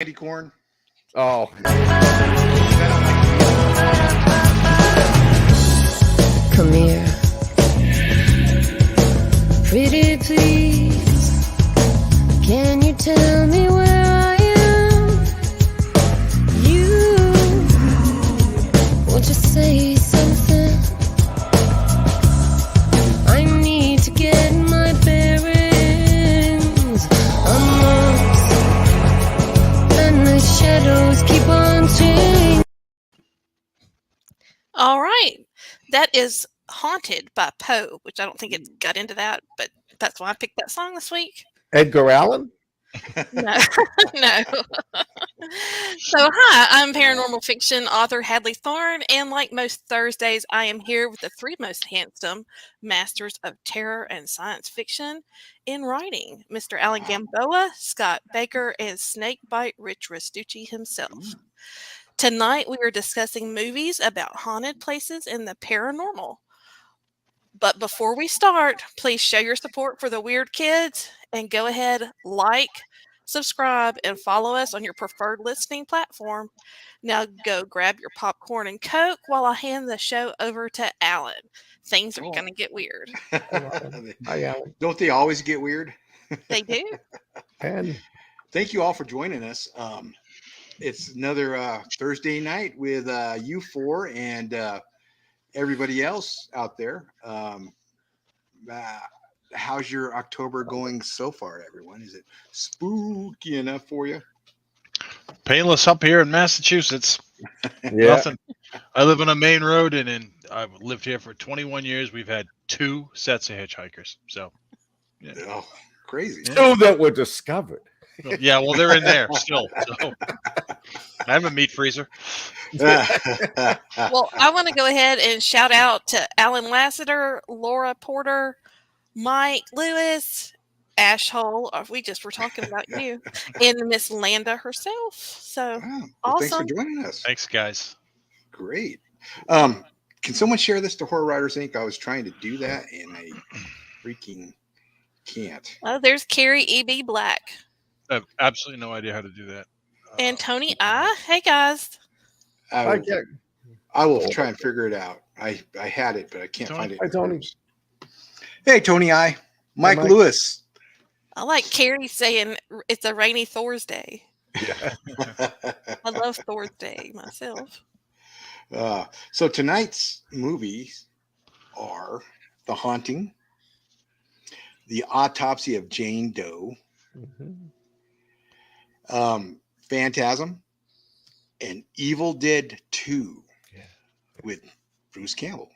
candy corn. Oh. Come here. Pretty please. Can you tell me where I am? You. Won't you say something? I need to get my bearings. I'm lost. And the shadows keep on changing. All right. That is Haunted by Poe, which I don't think it got into that, but that's why I picked that song this week. Edgar Allan? No. No. So, hi, I'm paranormal fiction author Hadley Thorne, and like most Thursdays, I am here with the three most handsome masters of terror and science fiction in writing, Mr. Allan Gamboa, Scott Baker, and Snakebite Rich Restucci himself. Tonight, we are discussing movies about haunted places and the paranormal. But before we start, please show your support for the Weird Kids and go ahead, like, subscribe, and follow us on your preferred listening platform. Now go grab your popcorn and Coke while I hand the show over to Allan. Things are going to get weird. Hi, Allan. Don't they always get weird? They do. And Thank you all for joining us. It's another Thursday night with you four and everybody else out there. How's your October going so far, everyone? Is it spooky enough for you? Painless up here in Massachusetts. yeah, Nothing. I live on a main road, and I've lived here for 21 years. We've had 2 sets of hitchhikers. So, yeah. Oh, crazy. two that were discovered. Yeah, well, they're in there still. So. I have a meat freezer. Well, I want to go ahead and shout out to Alan Lassiter, Laura Porter, Mike Lewis, Ash Hole. We just were talking about you, and Miss Landa herself. So Well, awesome. Thanks for joining us. Thanks, guys. Great. Can someone share this to Horror Writers Inc.? I was trying to do that and I freaking can't. Oh, there's Carrie E.B. Black I have absolutely no idea how to do that. and Tony I. Hey, guys. I will try and figure it out. I had it, but I can't Tony. find it. Hi, Tony. Hey, Tony I. Mike Mike. Lewis. I like Carrie saying it's a rainy Thursday. Yeah. I love Thursday myself. So tonight's movies are The Haunting, The Autopsy of Jane Doe, Phantasm, and Evil Dead 2 with Bruce Campbell.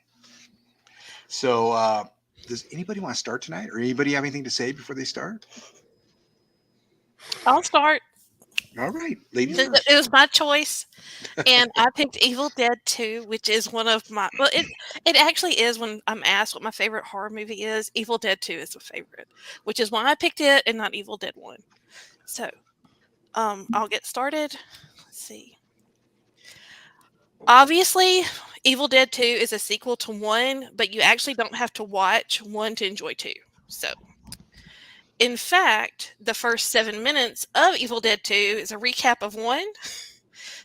So does anybody want to start tonight, or anybody have anything to say before they start? I'll start. All right, ladies Since first. it was my choice, and I picked Evil Dead 2, which is one of my, well, it actually is. When I'm asked what my favorite horror movie is, Evil Dead 2 is a favorite, which is why I picked it and not Evil Dead 1. So I'll get started. Let's see. Obviously, Evil Dead 2 is a sequel to 1, but you actually don't have to watch 1 to enjoy 2. So in fact, the first 7 minutes of Evil Dead 2 is a recap of 1.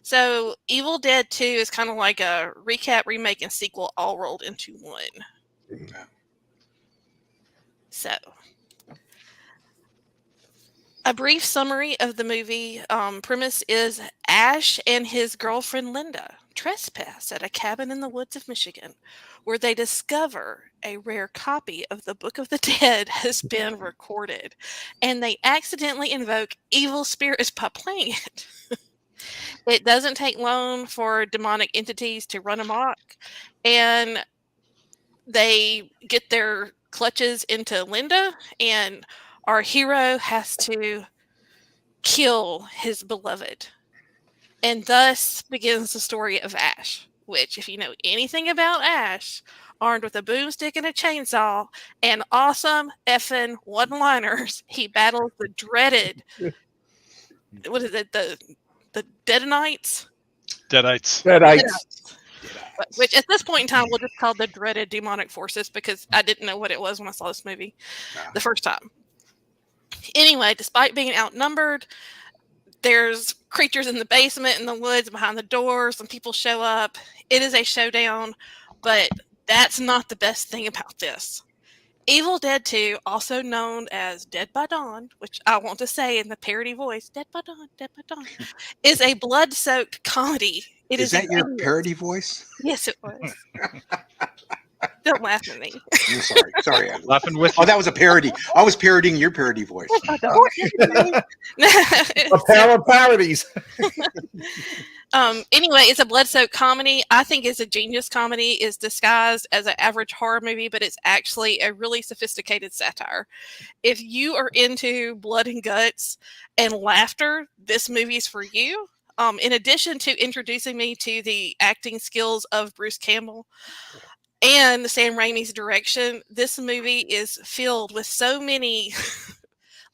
So Evil Dead 2 is kind of like a recap, remake, and sequel all rolled into 1. So a brief summary of the movie premise is Ash and his girlfriend Linda trespass at a cabin in the woods of Michigan, where they discover a rare copy of the Book of the Dead has been recorded, and they accidentally invoke evil spirits by playing it. It doesn't take long for demonic entities to run amok, and they get their clutches into Linda, and our hero has to kill his beloved. And thus begins the story of Ash, which, if you know anything about Ash, armed with a boomstick and a chainsaw and awesome effing one-liners, he battles the dreaded, what is it, the Deadites? Deadites. Deadites. Which at this point in time, we'll just call the dreaded demonic forces, because I didn't know what it was when I saw this movie the first time. Anyway, despite being outnumbered, There's creatures in the basement, in the woods, behind the doors, and people show up. It is a showdown, but that's not the best thing about this. Evil Dead 2, also known as Dead by Dawn, which I want to say in the parody voice, Dead by Dawn, Dead by Dawn, is a blood-soaked comedy. It Is is that your genius. parody voice? Yes, it was. Don't laugh at me. I'm sorry. Sorry. Adam. Laughing with Oh, you. that was a parody. I was parodying your parody voice. I don't. A pair of parodies. Anyway, it's a blood-soaked comedy. I think it's a genius comedy. It's disguised as an average horror movie, but it's actually a really sophisticated satire. If you are into blood and guts and laughter, this movie's for you. In addition to introducing me to the acting skills of Bruce Campbell and Sam Raimi's direction, this movie is filled with so many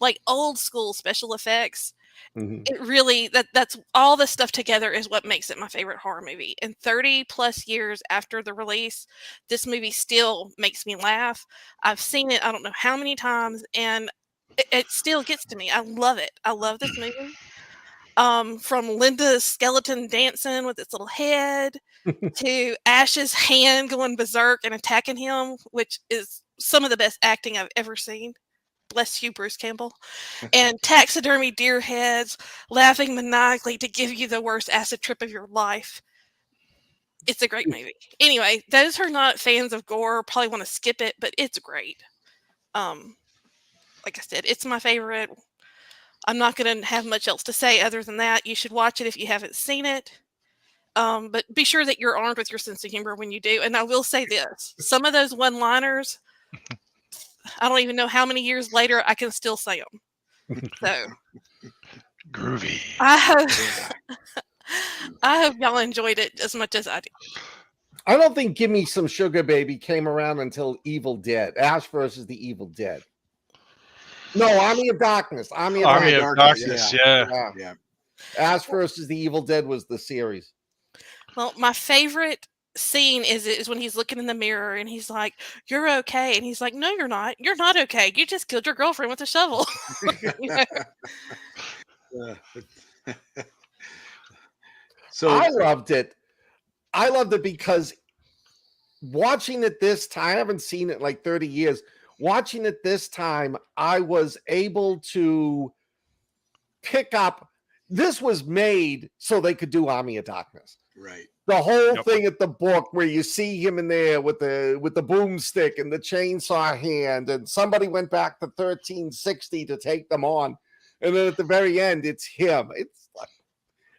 like old school special effects. Mhm. It really that's all the stuff together is what makes it my favorite horror movie. And 30 plus years after the release, this movie still makes me laugh. I've seen it I don't know how many times, and it still gets to me. I love it. I love this movie. From Linda's skeleton dancing with its little head to Ash's hand going berserk and attacking him, which is some of the best acting I've ever seen. Bless you, Bruce Campbell. And taxidermy deer heads laughing maniacally to give you the worst acid trip of your life. It's a great movie. Anyway, those who are not fans of gore probably want to skip it, but it's great. Like I said, it's my favorite. I'm not going to have much else to say other than that. You should watch it if you haven't seen it. But be sure that you're armed with your sense of humor when you do. And I will say this. Some of those one-liners, I don't even know how many years later I can still say them. So Groovy. I hope y'all enjoyed it as much as I did. I don't think Give Me Some Sugar Baby came around until Evil Dead. Ash versus the Evil Dead. No, Army of Darkness. Army of Darkness, yeah. Yeah. Ash versus the Evil Dead was the series. Well, my favorite scene is when he's looking in the mirror and he's like, "You're okay," and he's like, "No, you're not. You're not okay. You just killed your girlfriend with a shovel." You know? So I loved it. I loved it because watching it this time, I haven't seen it in like 30 years. Watching it this time, I was able to pick up. This was made so they could do Army of Darkness. right. The whole Yep. thing at the book where you see him in there with the boomstick and the chainsaw hand, and somebody went back to 1360 to take them on, and then at the very end, it's him.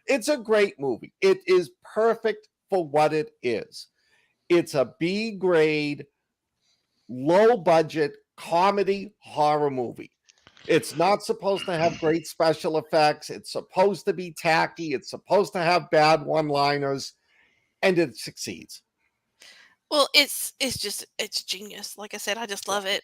It's a great movie. It is perfect for what it is. It's a B grade, low budget comedy horror movie. It's not supposed to have great special effects. It's supposed to be tacky. It's supposed to have bad one-liners, and it succeeds. Well, it's genius. Like I said, I just love it.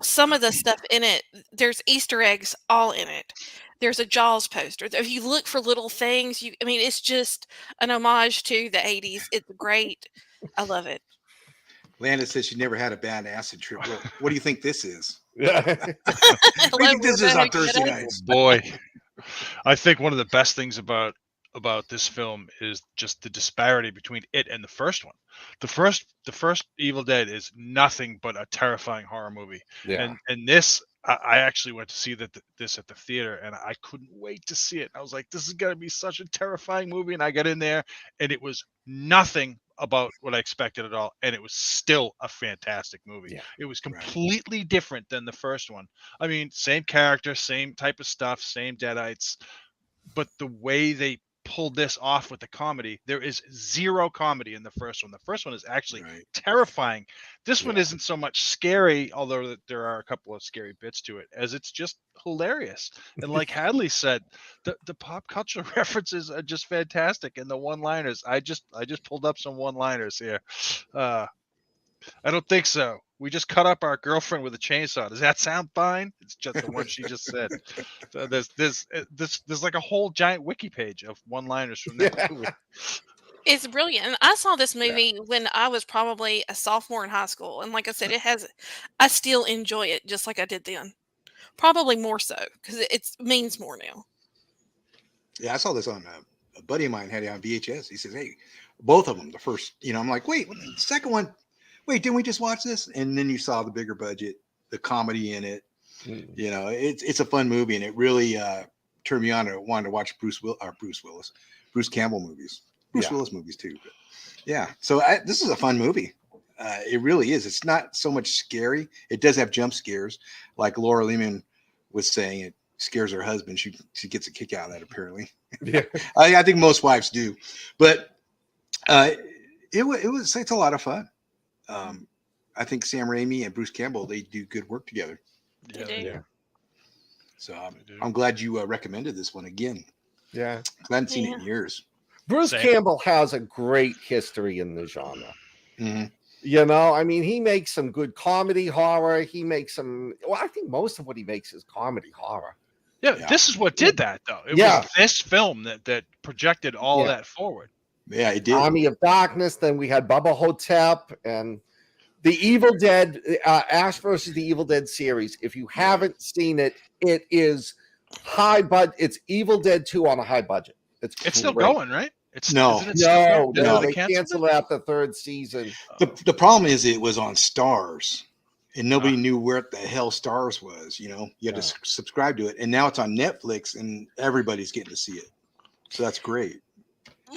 Some of the stuff in it, there's Easter eggs all in it. There's a Jaws poster. If you look for little things, it's just an homage to the 80s. It's great. I love it. Landon says she never had a bad acid trip. Well, what do you think this is? Yeah. What do you think this is on Thursday Hello, nights? Boy, I think one of the best things about this film is just the disparity between it and the first one. The first Evil Dead is nothing but a terrifying horror movie, and this I actually went to see this at the theater, and I couldn't wait to see it. I was like, this is gonna be such a terrifying movie, and I got in there, and it was nothing about what I expected at all, and it was still a fantastic movie. Yeah. It was completely different than the first one. I mean, same character, same type of stuff, same deadites, but the way they pulled this off with the comedy, there is zero comedy in the first one. The first one is actually Right. terrifying. This one Yeah. isn't so much scary, although there are a couple of scary bits to it, as it's just hilarious. And like Hadley said, the pop culture references are just fantastic, and the one-liners. I just pulled up some one-liners here. I don't think so. We just cut up our girlfriend with a chainsaw. Does that sound fine? It's just the one she just said. So there's like a whole giant wiki page of one-liners from that movie. It's brilliant. And I saw this movie when I was probably a sophomore in high school. And like I said, I still enjoy it just like I did then. Probably more so because it means more now. Yeah, I saw this on a buddy of mine had it on VHS. He says, "Hey, both of them. The first, I'm like, wait, what the second one? Wait, didn't we just watch this?" And then you saw the bigger budget, the comedy in it. Mm. It's a fun movie, and it really turned me on to wanting to watch Bruce Campbell movies, Bruce Yeah. Willis movies too. But yeah, so this is a fun movie. It really is. It's not so much scary. It does have jump scares, like Laura Lehman was saying. It scares her husband. She gets a kick out of that, apparently. Yeah. I think most wives do, but it's a lot of fun. I think Sam Raimi and Bruce Campbell, they do good work together. They do. Yeah. So They do. I'm glad you recommended this one again. Yeah. I hadn't seen it in years. Bruce Same. Campbell has a great history in the genre. Mhm. I mean, he makes some good comedy horror. He makes some. Well, I think most of what he makes is comedy horror. Yeah, Yeah. this is what did that though. It Yeah. was this film that projected all Yeah. that forward. Yeah, it did. Army of Darkness. Then we had Bubba Hotep and the Evil Dead. Ash versus the Evil Dead series. If you haven't seen it, it is high budget. It's Evil Dead 2 on a high budget. It's still great. going, right? It's No. isn't it still going? No, Did they cancel canceled it? out the third season. The problem is it was on Stars, and nobody knew where the hell Stars was. You had to subscribe to it, and now it's on Netflix, and everybody's getting to see it. So that's great.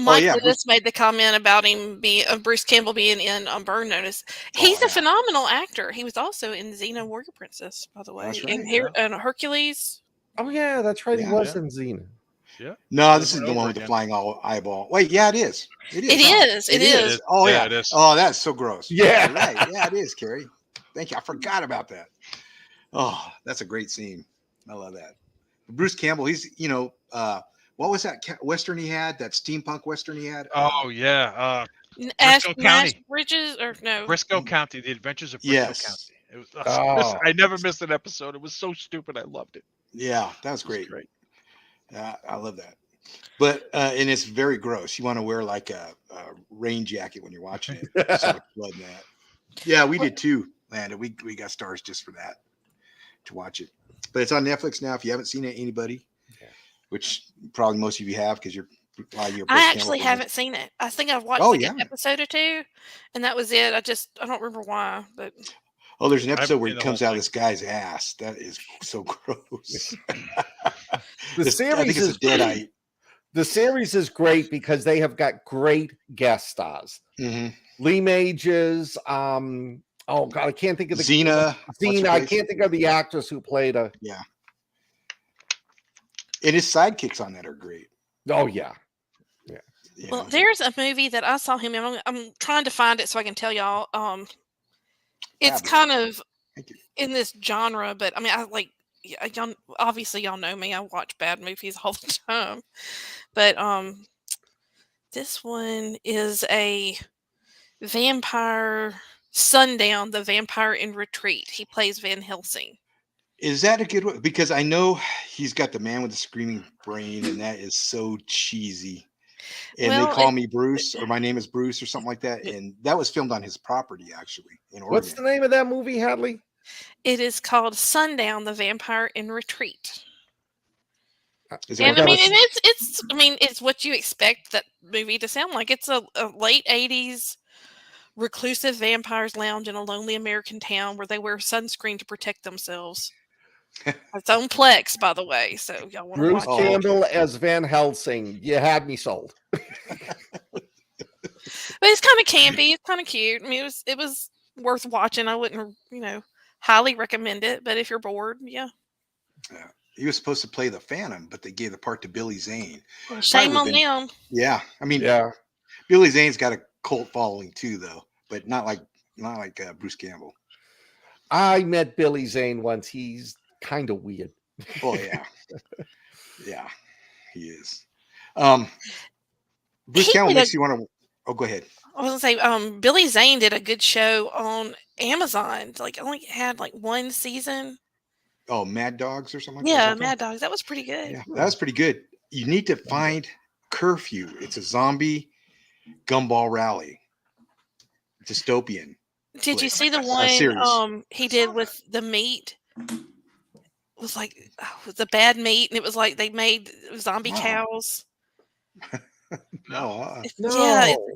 Mike yeah, Lewis made the comment about him Bruce Campbell being in Burn Notice. He's yeah. a phenomenal actor. He was also in Xena Warrior Princess, by the way, That's in right, and Hercules. Oh yeah, that's right. Yeah. He was in Xena. Yeah. No, this is Over the and one over with the again. flying eyeball. Wait, yeah, it is. It is. It is. Oh yeah, it is. Oh, that's so gross. Yeah. You're right. Yeah, it is, Carrie. Thank you. I forgot about that. Oh, that's a great scene. I love that. Bruce Campbell. He's what was that western he had? That steampunk western he had? Oh yeah. Ash Briscoe Nash County. Bridges or no? Briscoe County, The Adventures of Briscoe Yes. County. It was, Oh. I never missed an episode. It was so stupid. I loved it. Yeah, that was It was great. great. I love that. But and it's very gross. You want to wear like a rain jacket when you're watching it. There's so much blood in that. Yeah, we did too, Landon. We got Stars just for that to watch it. But it's on Netflix now. If you haven't seen it, anybody, which probably most of you have because you're I actually haven't seen it. I think I've watched an episode or two, and that was it. I don't remember why, but there's an episode where seen it the comes whole out thing. of this guy's ass. That is so gross. The I think series it's is a deadite. The series is great because they have got great guest stars. Mm-hmm. Lee Majors. Oh God, I can't think of the Xena. Xena. I can't think of the actress who played her. Yeah. And his sidekicks on that are great. Oh yeah. well, there's a movie that I saw him in. I'm trying to find it so I can tell y'all. It's kind of Thank you. in this genre, but I mean, y'all, obviously y'all know me. I watch bad movies all the time, but this one is a vampire. Sundown, the Vampire in Retreat. He plays Van Helsing. Is that a good one? Because I know he's got the man with the screaming brain, and that is so cheesy. And they call me Bruce, or my name is Bruce, or something like that. And that was filmed on his property, actually, in Oregon. What's the name of that movie, Hadley? It is called Sundown, the Vampire in Retreat. Is And that I mean, what it's what you expect that movie to sound like. It's a late 80s reclusive vampires lounge in a lonely American town where they wear sunscreen to protect themselves. Its own plex, by the way. So y'all want to Bruce watch it. Campbell as Van Helsing. You had me sold. But it's kind of campy. It's kind of cute. I mean, it was worth watching. I wouldn't, highly recommend it. But if you're bored, yeah. He was supposed to play the Phantom, but they gave the part to Billy Zane. Well, shame on them. Yeah, I mean, Yeah. Billy Zane's got a cult following too, though, but not like Bruce Campbell. I met Billy Zane once. He's kind of weird. Oh yeah, yeah, he is. Bruce Campbell makes you want to. Oh, go ahead. I was gonna say, Billy Zane did a good show on Amazon. Like, only had like one season. Oh, Mad Dogs or something like Yeah, that. Mad Dogs. That was pretty good. Yeah, that was pretty good. You need to find Curfew. It's a zombie gumball rally. Dystopian. Did you flick. see the A series. one he did with the meat? was like the bad meat, and it was like they made zombie Oh. cows. No. Yeah. No.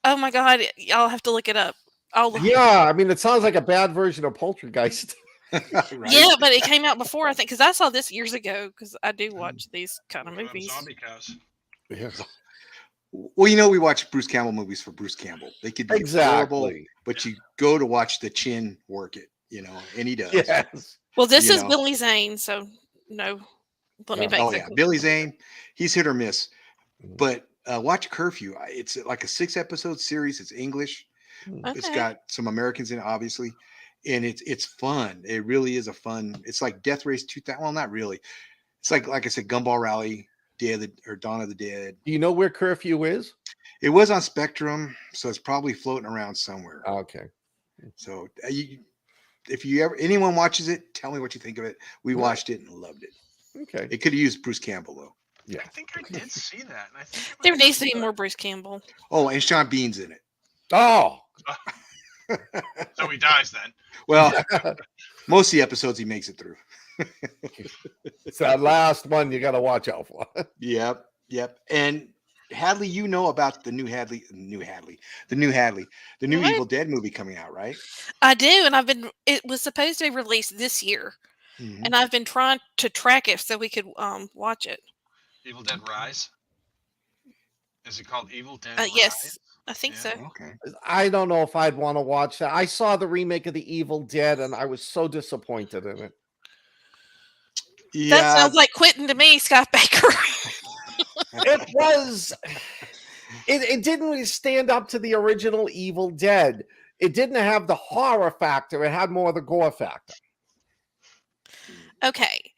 Oh my god, y'all have to look it up. I'll look. Yeah, I mean, it sounds like a bad version of Poltergeist. Right? Yeah, but it came out before, I think, because I saw this years ago. Because I do watch these kind of movies. Zombie cows. Yes. Well, you know, we watch Bruce Campbell movies for Bruce Campbell. They could be horrible, Exactly. but you go to watch the chin work it, you know, and he does. Yes. Well, this You is know. Billy Zane, so no. Let me Yeah. make Oh that yeah, clear. Billy Zane, he's hit or miss. But watch Curfew. It's like a 6-episode series. It's English. It's Okay. got some Americans in it, obviously, and it's fun. It really is a fun. It's like Death Race 2000. Well, not really. It's like I said, Gumball Rally, Dawn of the Dead. Do you know where Curfew is? It was on Spectrum, so it's probably floating around somewhere. Okay. So if anyone watches it, tell me what you think of it. We watched it and loved it. Okay. It could have used Bruce Campbell though. Yeah. I think I did see that. And I think it There was needs to be good. more Bruce Campbell. Oh, and Sean Bean's in it. Oh. So he dies then. Well, most of the episodes he makes it through. It's that last one you got to watch out for. Yep. And Hadley, you know about the new What? Evil Dead movie coming out, right? I do, and it was supposed to be released this year, Mhm. and I've been trying to track it so we could watch it. Evil Dead Rise. Is it called Evil Dead Rise? Yes, I think Yeah. so. Okay. I don't know if I'd want to watch that. I saw the remake of The Evil Dead and I was so disappointed in it. That Yeah. sounds like quitting to me, Scott Baker. It was. It didn't really stand up to the original Evil Dead. It didn't have the horror factor. It had more of the gore factor. Okay.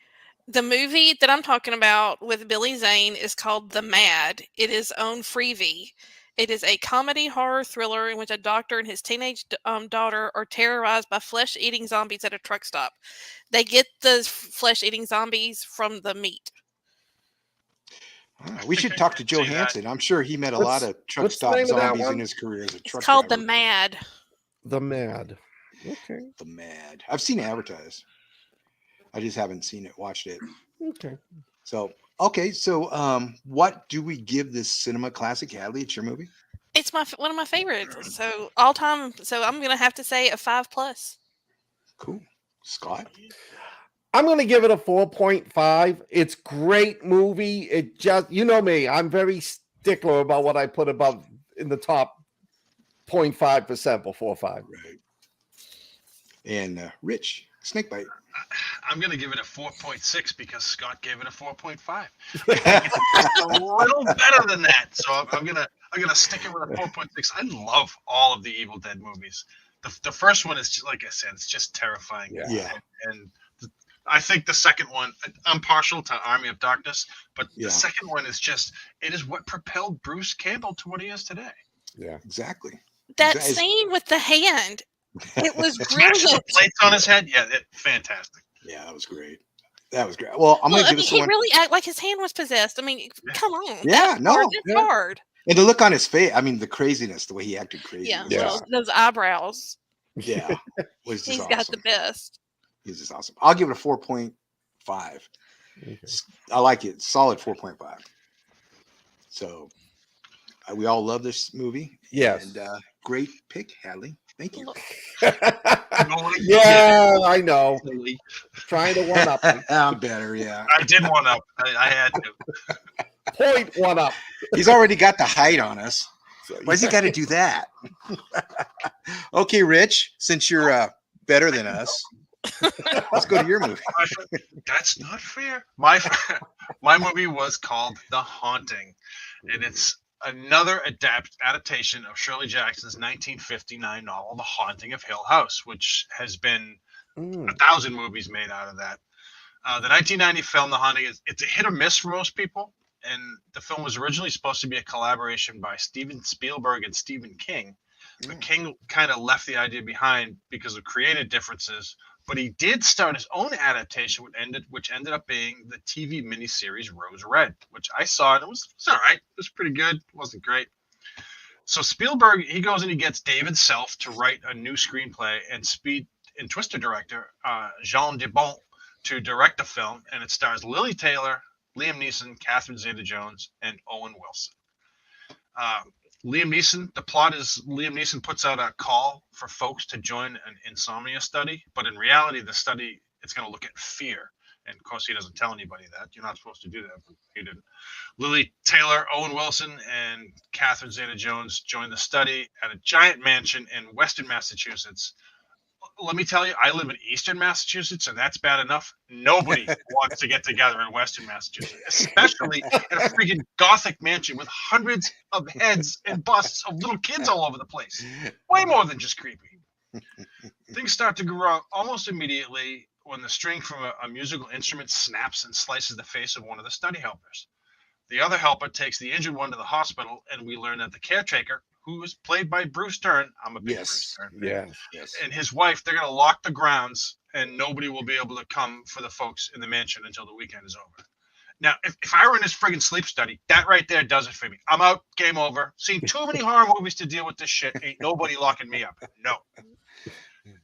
The movie that I'm talking about with Billy Zane is called The Mad. It is on Freevee. It is a comedy horror thriller in which a doctor and his teenage daughter are terrorized by flesh-eating zombies at a truck stop. They get the flesh-eating zombies from the meat. All right, we should talk to Joe see that. Hansen. I'm sure he met a What's- lot of truck what's the stop name of that zombies in one? his career as a It's truck called The driver. Mad. The Mad. Okay. The Mad. I've seen it advertised. I just haven't watched it. Okay. So okay, so what do we give this cinema classic, Hadley? It's your movie. It's one of my favorites. So all time. So I'm gonna have to say a 5+. Cool. Scott. I'm going to give it a 4.5. It's great movie. It just, you know me, I'm very stickler about what I put above in the top 0.5% before 5. Right. And Rich, Snakebite. I'm going to give it a 4.6 because Scott gave it a 4.5. It's a little better than that, so I'm gonna stick it with a 4.6. I love all of the Evil Dead movies. The first one is just, like I said, it's just terrifying. Yeah. And I think the second one, I'm partial to Army of Darkness, but Yeah. the second one is it is what propelled Bruce Campbell to what he is today. Yeah. Exactly. That That is- scene with the hand. It was Smashing the brilliant. plates on his head, yeah, fantastic. Yeah, that was great. That was great. Well, I'm Well, gonna I give mean, this he one. really acted like his hand was possessed. I mean, come on. Yeah, That's no, hard. That's yeah. hard. And the look on his face, I mean, the craziness, the way he acted crazy. Yeah, was Yeah. just- those eyebrows. yeah, was just He's awesome. got the best. He's just awesome. I'll give it a 4.5. Okay. I like it. Solid 4.5. So we all love this movie. Yes. And great pick, Hadley. Thank you. Yeah, I know. Trying to one up. I'm better, yeah. I did one up. I had to. Point one up. He's already got the height on us. So, Why's he got to do that? Okay, Rich, since you're better than us, let's go to your movie. That's not fair. My movie was called The Haunting, and it's another adaptation of Shirley Jackson's 1959 novel, The Haunting of Hill House, which has been 1,000 movies made out of that. The 1990 film, The Haunting, it's a hit or miss for most people, and the film was originally supposed to be a collaboration by Steven Spielberg and Stephen King, but King kind of left the idea behind because of creative differences. But he did start his own adaptation, which ended up being the TV miniseries Rose Red, which I saw, and it was all right. It was pretty good. It wasn't great. So Spielberg, he goes and he gets David Self to write a new screenplay, and Twister director Jean Debon to direct the film, and it stars Lily Taylor, Liam Neeson, Catherine Zeta-Jones, and Owen Wilson. Liam Neeson, the plot is Liam Neeson puts out a call for folks to join an insomnia study, but in reality, the study, it's going to look at fear. And of course, he doesn't tell anybody that. You're not supposed to do that, but he didn't. Lily Taylor, Owen Wilson, and Catherine Zeta-Jones join the study at a giant mansion in Western Massachusetts. Let me tell you, I live in Eastern Massachusetts, and that's bad enough. Nobody wants to get together in Western Massachusetts, especially in a freaking Gothic mansion with hundreds of heads and busts of little kids all over the place. Way more than just creepy. Things start to go wrong almost immediately when the string from a musical instrument snaps and slices the face of one of the study helpers. The other helper takes the injured one to the hospital, and we learn that the caretaker, who is played by Bruce Dern, I'm a big Bruce Dern fan, Yes. and his wife, they're going to lock the grounds, and nobody will be able to come for the folks in the mansion until the weekend is over. Now, if I were in this friggin' sleep study, that right there does it for me. I'm out, game over. Seen too many horror movies to deal with this shit. Ain't nobody locking me up. No.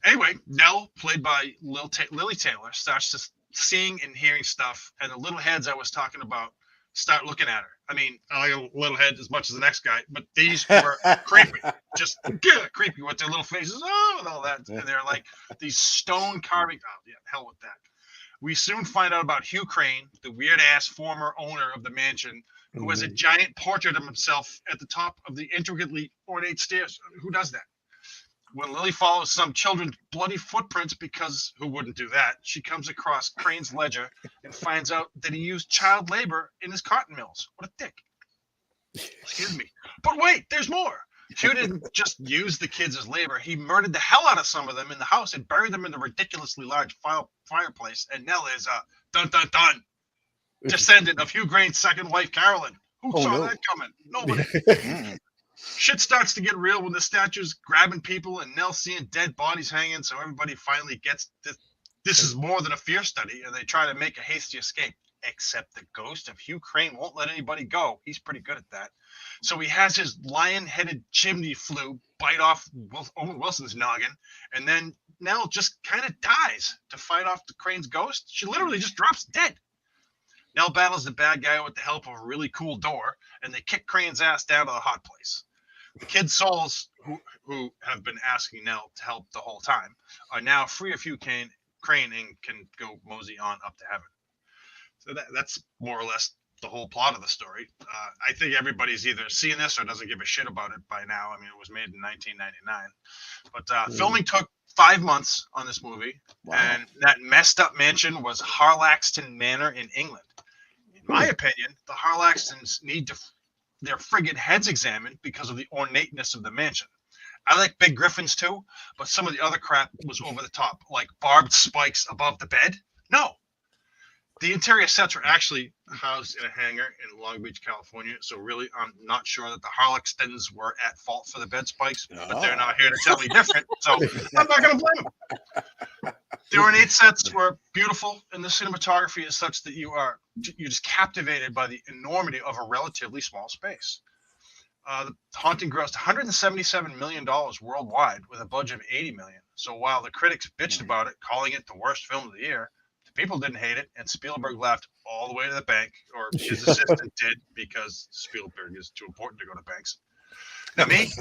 Anyway, Nell, played by Lily Taylor, starts to seeing and hearing stuff, and the little heads I was talking about start looking at her. I mean, I like a little head as much as the next guy, but these were creepy. Just creepy with their little faces, and all that. And they're like these stone carving. Oh, yeah, hell with that. We soon find out about Hugh Crane, the weird-ass former owner of the mansion, who has a giant portrait of himself at the top of the intricately ornate stairs. Who does that? When Lily follows some children's bloody footprints, because who wouldn't do that, she comes across Crane's ledger and finds out that he used child labor in his cotton mills. What a dick. Excuse me. But wait, there's more. Hugh didn't just use the kids as labor. He murdered the hell out of some of them in the house and buried them in the ridiculously large fireplace. And Nell is dun dun dun, descendant of Hugh Crane's second wife, Carolyn. Who saw that coming? Nobody. Shit starts to get real when the statue's grabbing people and Nell seeing dead bodies hanging, so everybody finally gets this is more than a fear study, and they try to make a hasty escape, except the ghost of Hugh Crane won't let anybody go. He's pretty good at that. So he has his lion-headed chimney flue bite off Owen Wilson's noggin, and then Nell just kind of dies to fight off the Crane's ghost. She literally just drops dead. Nell battles the bad guy with the help of a really cool door, and they kick Crane's ass down to the hot place. The kids' souls, who have been asking Nell to help the whole time, are now free of Hugh Crane and can go mosey on up to heaven. So that's more or less the whole plot of the story. I think everybody's either seen this or doesn't give a shit about it by now. I mean, it was made in 1999. But filming took 5 months on this movie, and that messed up mansion was Harlaxton Manor in England. In my opinion, the Harlaxtons need their friggin' heads examined because of the ornateness of the mansion. I like big griffins too, but some of the other crap was over the top, like barbed spikes above the bed. No. The interior sets were actually housed in a hangar in Long Beach, California, so really I'm not sure that the Harlaxtons were at fault for the bed spikes, but they're not here to tell me different, so I'm not going to blame them. The ornate sets were beautiful, and the cinematography is such that you're just captivated by the enormity of a relatively small space. The haunting grossed $177 million worldwide with a budget of $80 million. So while the critics bitched about it, calling it the worst film of the year, the people didn't hate it, and Spielberg laughed all the way to the bank, or his assistant did, because Spielberg is too important to go to banks. Now me,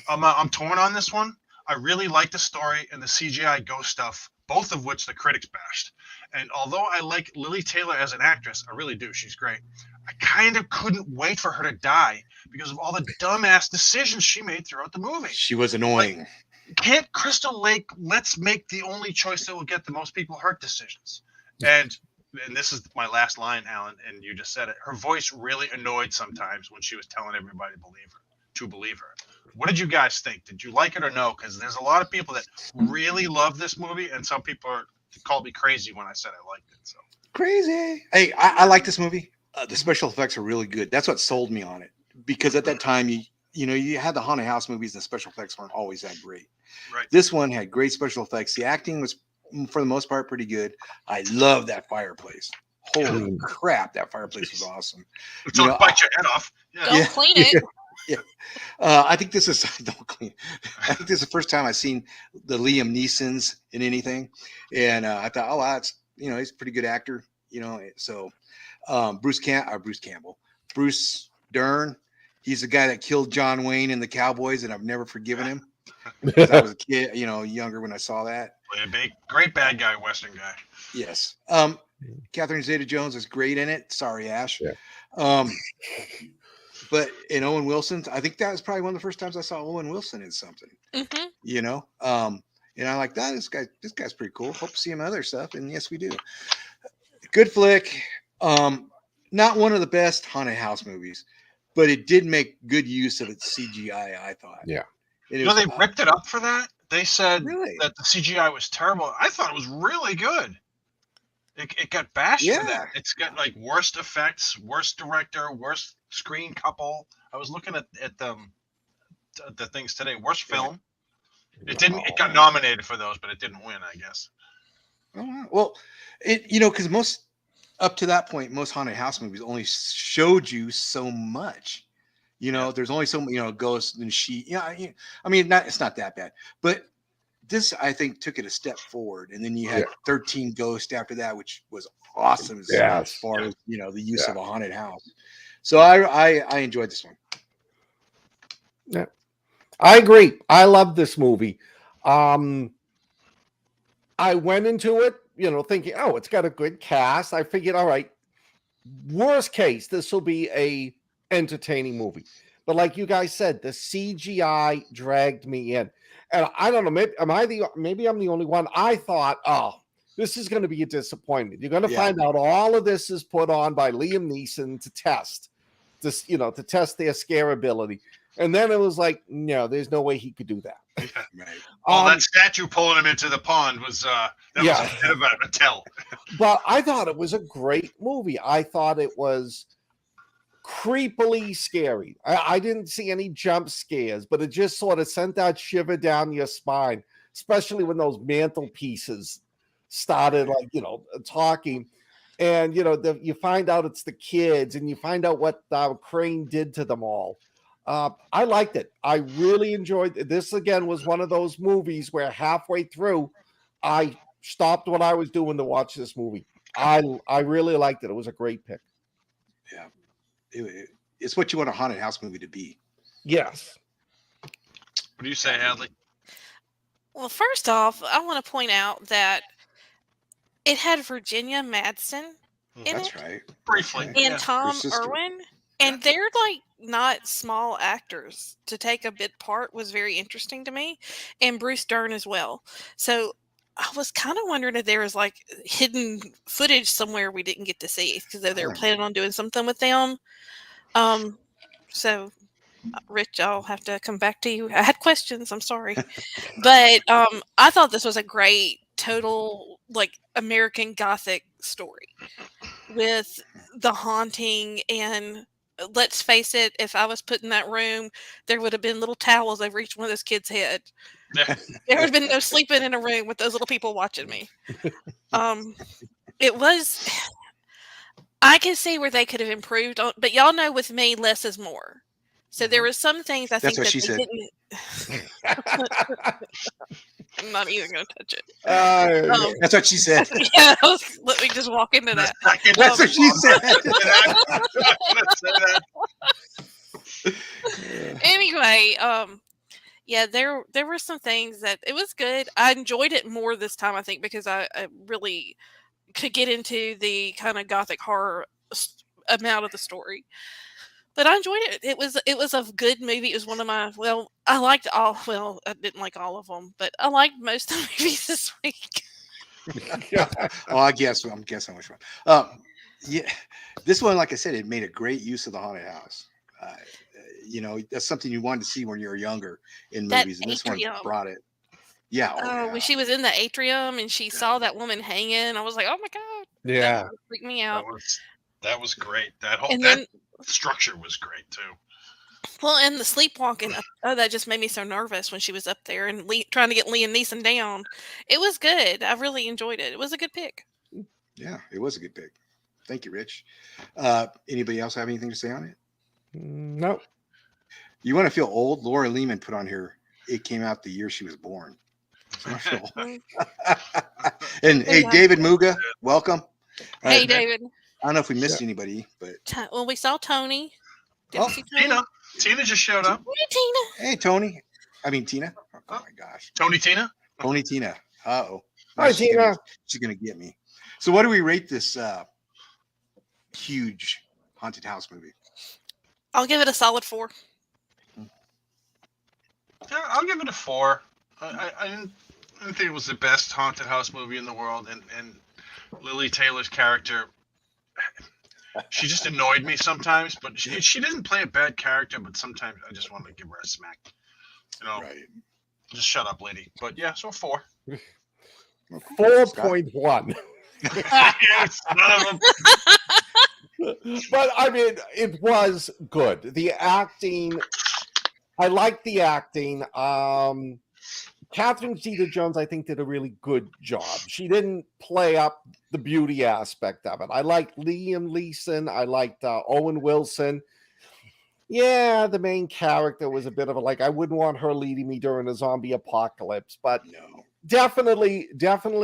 I'm torn on this one. I really like the story and the CGI ghost stuff, both of which the critics bashed. And although I like Lily Taylor as an actress, I really do, she's great, I kind of couldn't wait for her to die because of all the dumbass decisions she made throughout the movie. She was annoying. Like, can't Crystal Lake, let's make the only choice that will get the most people hurt decisions. And this is my last line, Allan, and you just said it. Her voice really annoyed sometimes when she was telling everybody to believe her. What did you guys think? Did you like it or no? Because there's a lot of people that really love this movie, and some people called me crazy when I said I liked it. So crazy. Hey, I like this movie. The special effects are really good. That's what sold me on it. Because at that time, you had the haunted house movies, and the special effects weren't always that great. Right. This one had great special effects. The acting was, for the most part, pretty good. I love that fireplace. Holy crap, that fireplace was awesome. Until it bites your head off. Yeah. Don't clean it. Yeah. I think this is don't clean. I think this is the first time I've seen the Liam Neesons in anything, and I thought, he's a pretty good actor. So Bruce Campbell, Bruce Dern. He's the guy that killed John Wayne and the Cowboys, and I've never forgiven him. Because I was a kid, younger when I saw that. Great bad guy, Western guy. Yes. Catherine Zeta-Jones is great in it. Sorry, Ash. Yeah. But in Owen Wilson, I think that was probably one of the first times I saw Owen Wilson in something. Mm-hmm. And I like that. This guy's pretty cool. Hope to see him in other stuff. And yes, we do. Good flick. Not one of the best haunted house movies, but it did make good use of its CGI, I thought. Yeah. They ripped it up for that. They said Really? that the CGI was terrible. I thought it was really good. It got bashed for that. It's got like worst effects, worst director, worst screen couple. I was looking at the things today. Worst film. It didn't. It got nominated for those, but it didn't win, I guess. Oh, well, because most up to that point, most haunted house movies only showed you so much. There's only so many, ghosts and sheet. I mean, it's not that bad, but this I think took it a step forward. And then you had 13 Ghosts after that, which was awesome as far as the use of a haunted house. So I enjoyed this one. Yeah, I agree. I love this movie. I went into it, thinking, oh, it's got a good cast. I figured, all right, worst case, this will be a entertaining movie. But like you guys said, the CGI dragged me in. And I don't know, maybe I'm the only one. I thought, oh, this is going to be a disappointment. You're going to find out all of this is put on by Liam Neeson to test this, to test their scare ability. And then it was like, no, there's no way he could do that. Right. That statue pulling him into the pond was was a bit of a tell. But I thought it was a great movie. I thought it was creepily scary. I didn't see any jump scares, but it just sort of sent that shiver down your spine, especially when those mantelpieces started talking. And you find out it's the kids, and you find out what Crane did to them all. I liked it. I really enjoyed it. This again was one of those movies where halfway through I stopped what I was doing to watch this movie. I really liked it. It was a great pick. Yeah. It's what you want a haunted house movie to be. Yes. What do you say, Hadley? Well, first off, I want to point out that it had Virginia Madsen in That's it. right. Briefly. And Tom Irwin. And they're like not small actors. To take a bit part was very interesting to me. And Bruce Dern as well. So I was kind of wondering if there was like hidden footage somewhere we didn't get to see, because they were planning on doing something with them. So Rich, I'll have to come back to you. I had questions. I'm sorry. But I thought this was a great total like American Gothic story with the haunting. And let's face it, if I was put in that room, there would have been little towels over each one of those kids' head. There would have been no sleeping in a room with those little people watching me. It was, I can see where they could have improved on, but y'all know with me, less is more. So there were some things I think that they didn't. I'm not even going to touch it. That's what she said. Yeah, let me just walk into that. That's what she said. Anyway, yeah, there were some things that it was good. I enjoyed it more this time, I think, because I really could get into the kind of gothic horror amount of the story. But I enjoyed it. It was a good movie. It was one of my I liked all. Well, I didn't like all of them, but I liked most of the movies this week. I'm guessing which one. Yeah, this one, like I said, it made a great use of the haunted house. That's something you wanted to see when you were younger in movies, and this one brought it. Yeah. When she was in the atrium and she saw that woman hanging, I was like, "Oh my god!" Yeah, that freaked me out. That was great. That structure was great too. Well, and the sleepwalking, that just made me so nervous when she was up there and trying to get Liam Neeson down. It was good. I really enjoyed it. It was a good pick. Yeah, it was a good pick. Thank you, Rich. Anybody else have anything to say on it? No. You want to feel old? Laura Lehman put on here, it came out the year she was born. Central. Mm. And hey, Yeah. David Muga, welcome. Hey, I David. don't know if we missed anybody, but Well, we saw Tony. Did Oh, we see Tony? Tina just showed up. Hey, Tina. hey, Tony. I mean, Tina. Oh my gosh. Tina. Tony Tina. Uh-oh. Now Hi, she's Tina. gonna get me. So what do we rate this huge haunted house movie? I'll give it a solid 4. Yeah, I'll give it a 4. I didn't think it was the best haunted house movie in the world, and Lily Taylor's character, she just annoyed me sometimes. But she didn't play a bad character, but sometimes I just wanted to give her a smack. Right. Just shut up, lady. But yeah, so 4. 4.1. Yes, none of them. But I mean, it was good. The acting, I liked the acting. Catherine Zeta-Jones, I think, did a really good job. She didn't play up the beauty aspect of it. I liked Liam Neeson. I liked Owen Wilson. Yeah, the main character was a bit of a I wouldn't want her leading me during a zombie apocalypse, but No. definitely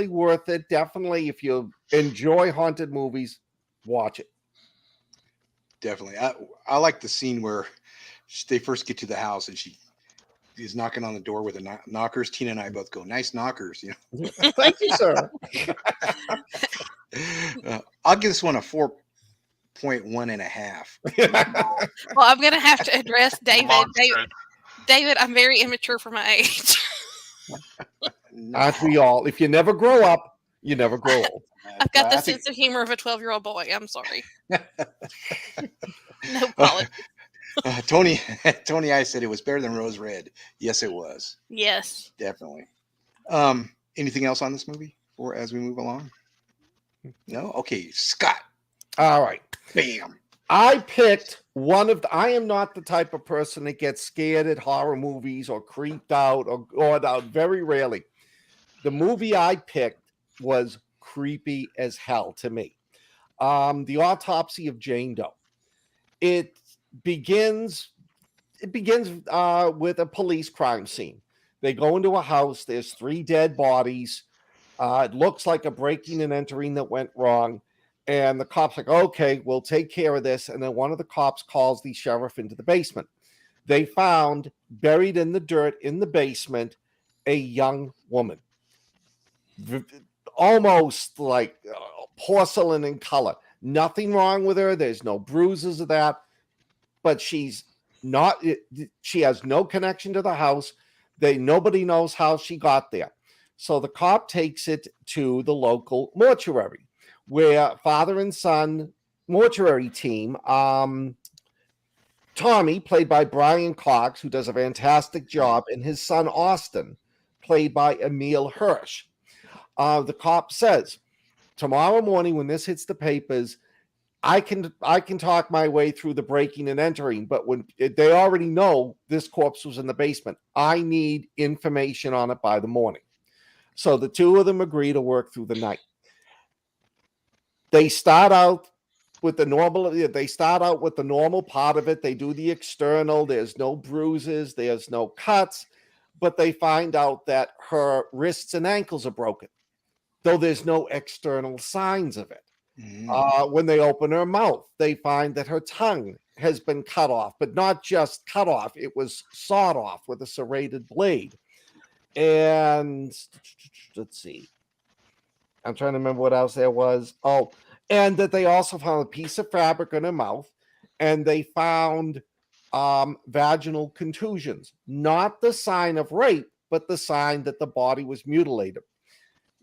worth it. Definitely, if you enjoy haunted movies, watch it. Definitely. I like the scene where they first get to the house and she is knocking on the door with the knockers. Tina and I both go, nice knockers. Thank you, sir. I'll give this one a 4.1.5. Well, I'm going to have to address David. Monster. David, I'm very immature for my age. Aren't we all? If you never grow up, you never grow old. I've got the I think- sense of humor of a 12-year-old boy. I'm sorry. No apology. Tony, I said it was better than Rose Red. Yes, it was. Yes. Definitely. Anything else on this movie or as we move along? No? Okay, Scott. All right. Bam. I picked I am not the type of person that gets scared at horror movies or creeped out or gawed out. Very rarely. The movie I picked was creepy as hell to me. The Autopsy of Jane Doe. It begins with a police crime scene. They go into a house. There's 3 dead bodies. It looks like a breaking and entering that went wrong. And the cops like, okay, we'll take care of this. And then one of the cops calls the sheriff into the basement. They found buried in the dirt in the basement a young woman, almost like porcelain in color. Nothing wrong with her. There's no bruises of that. But she has no connection to the house. Nobody knows how she got there. So the cop takes it to the local mortuary, where father and son mortuary team, Tommy, played by Brian Cox, who does a fantastic job, and his son Austin, played by Emil Hirsch. The cop says, tomorrow morning when this hits the papers, I can talk my way through the breaking and entering, but when they already know this corpse was in the basement, I need information on it by the morning. So the two of them agree to work through the night. They start out with the normal. They start out with the normal part of it. They do the external. There's no bruises. There's no cuts, but they find out that her wrists and ankles are broken, though there's no external signs of it. When they open her mouth, they find that her tongue has been cut off, but not just cut off. It was sawed off with a serrated blade. And let's see. I'm trying to remember what else there was. Oh, and that they also found a piece of fabric in her mouth, and they found vaginal contusions. Not the sign of rape, but the sign that the body was mutilated.